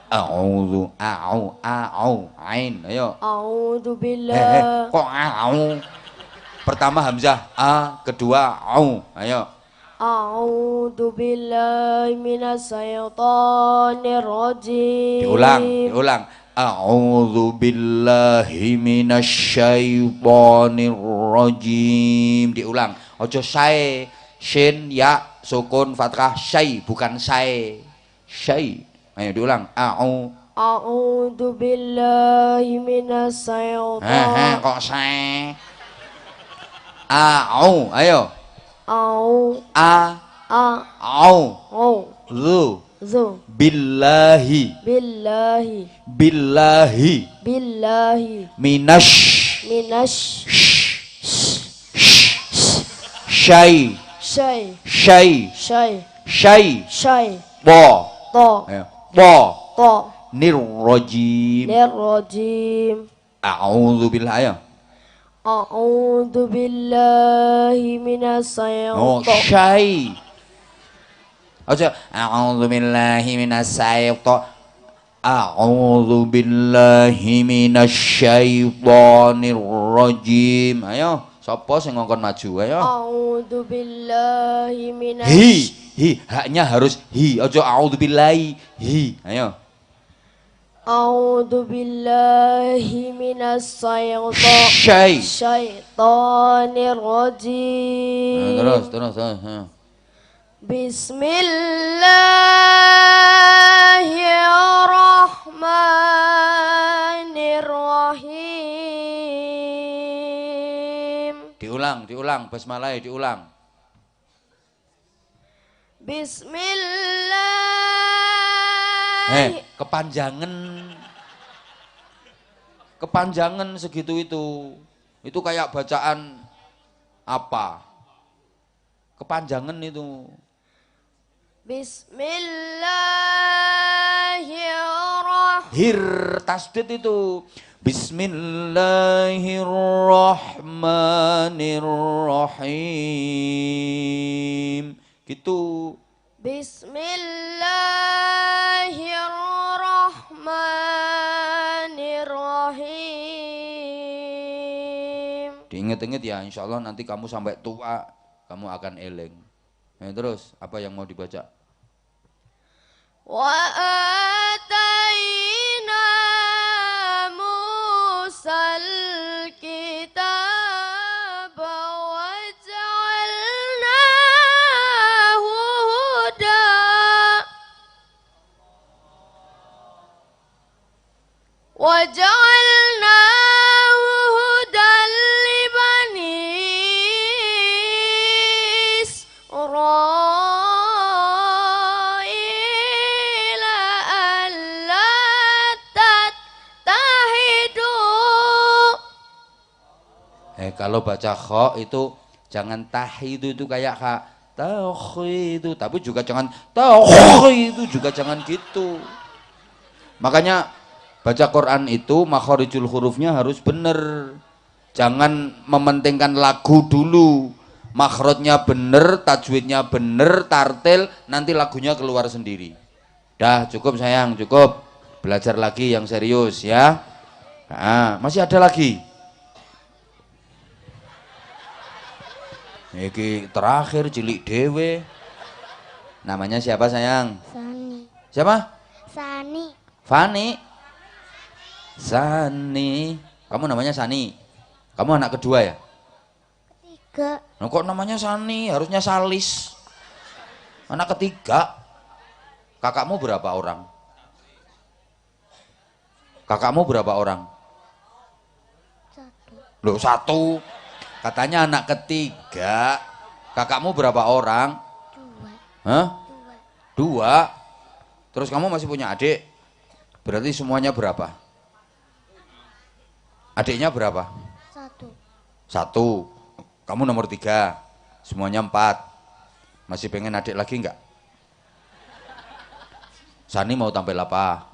Au, ain. Ayo. A'udzu billah. Kok au? Pertama hamzah a, kedua au. Ayo. A'udzu billahi minas syaitonir rajim. Diulang. A'udzu billahi minasyaitonir rajim. Diulang. Ojo sae, shin ya sukun fathah syai, bukan sae. Syai. Ayo diulang. A'udzu billahi minas syaitonir. Kok sae? Ayo. Au. Zu. Billahi. Minash. Syai. Bo. Ayo. Bo. Nirrojim. A'udzu billahi. Ayo. A'udzu billahi Oh, minasyaitonir syai. Aja a'udzu billahi minasyaiton. A'udzu billahi minasyaitonir rajim. Ayo, sapa sing ngongkon maju? Ayo. A'udzu billahi Hi, haknya harus hi. Aja a'udzu billahi. Hi. Ayo. A'udzu billahi Syai. syaitonir rajim. Terus. Bismillahirrahmanirrahim. Diulang, basmalah diulang. Kepanjangan segitu itu. Itu kayak bacaan apa? Kepanjangan itu. Bismillahirrahmanirrahim. Hir tasdid itu. Bismillahirrahmanirrahim. Gitu. Bismillahirrahmanirrahim. Diinget-inget ya, insya Allah nanti kamu sampai tua, kamu akan eleng. Terus, apa yang mau dibaca? Wa ataina Musal kitaba wa ja'alnahu huda wa ja'alnahu hudan li bani Israila alla tattahidu. Kalau baca kha itu jangan tahidu itu kayak kha itu, tapi juga jangan itu juga jangan gitu. Makanya baca Quran itu makharijul hurufnya harus bener. Jangan mementingkan lagu dulu. Makhrajnya bener, tajwidnya bener, tartil, nanti lagunya keluar sendiri. Dah cukup sayang, cukup. Belajar lagi yang serius ya. Nah, masih ada lagi. Iki terakhir cilik dewe. Namanya siapa sayang? Sani. Siapa? Sani. Fani. Sani. Kamu namanya Sani. Kamu anak kedua ya? Ketiga. Nah, kok namanya Sani? Harusnya Salis. Anak ketiga. Kakakmu berapa orang? Kakakmu berapa orang? Satu. Loh, satu. Katanya anak ketiga. Kakakmu berapa orang? Dua. Hah? Dua. Dua. Terus kamu masih punya adik? Berarti semuanya berapa? Adiknya berapa? Satu. Satu. Kamu nomor 3. Semuanya 4. Masih pengen adik lagi enggak? Sani mau tampil apa?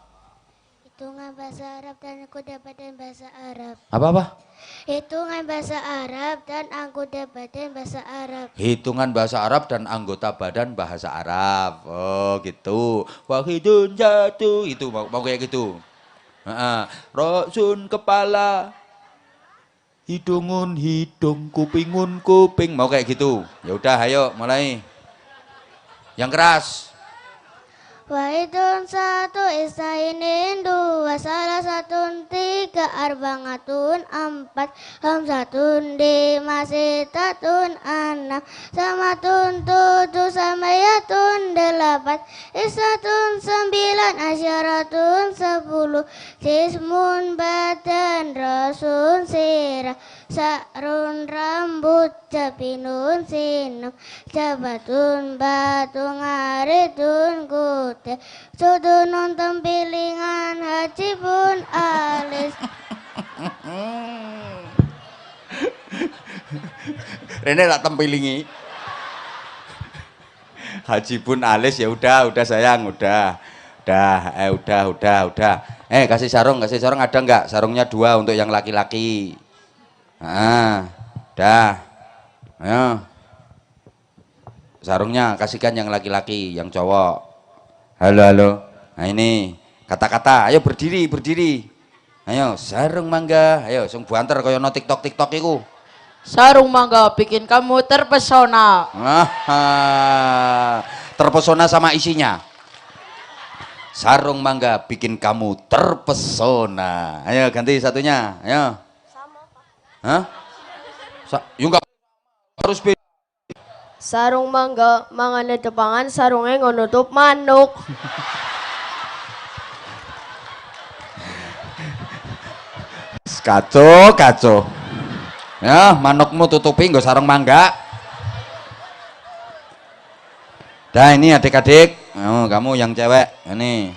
Hitungan bahasa Arab dan anggota badan bahasa Arab. Apa-apa? Hitungan bahasa Arab dan anggota badan bahasa Arab. Hitungan bahasa Arab dan anggota badan bahasa Arab. Oh gitu. Wahidun jatuh. Itu mau kayak gitu. Rosun kepala. Hidungun hidung, kupingun kuping. Mau kayak gitu. Ya udah ayo mulai. Yang keras. Wahidun satu, isainin dua, salah satun tiga, arbangatun empat, hamsatun lima, sitatun enam, samatun tujuh, samayatun delapan, isatun 9, asyaratun 10, jismun badan, rasun sirah, sa'run rambut, japinun sinum, jabatun batu, ngaridun kut, sudunun tempilingan, haji pun alis. Rene tak tempilingi. Haji pun alis ya udah sayang, udah. Kasih sarung ada enggak? Sarungnya 2 untuk yang laki-laki. Dah. Ayo. Sarungnya kasihkan yang laki-laki, yang cowok. Halo, halo. Nah ini kata-kata. Ayo berdiri, berdiri. Ayo, sarung mangga. Ayo, sing buanter kaya no TikTok iku. Sarung mangga bikin kamu terpesona. Terpesona sama isinya. Sarung mangga bikin kamu terpesona. Ayo ganti satunya. Ayo. Sama, Pak. Hah? Yuk enggak harus beda. Sarung mangga mangane depangan sarungnya nutup manuk. Kacau. Ya, manukmu tutupi nggo sarung mangga. Dah ini adik-adik, oh, kamu yang cewek, ini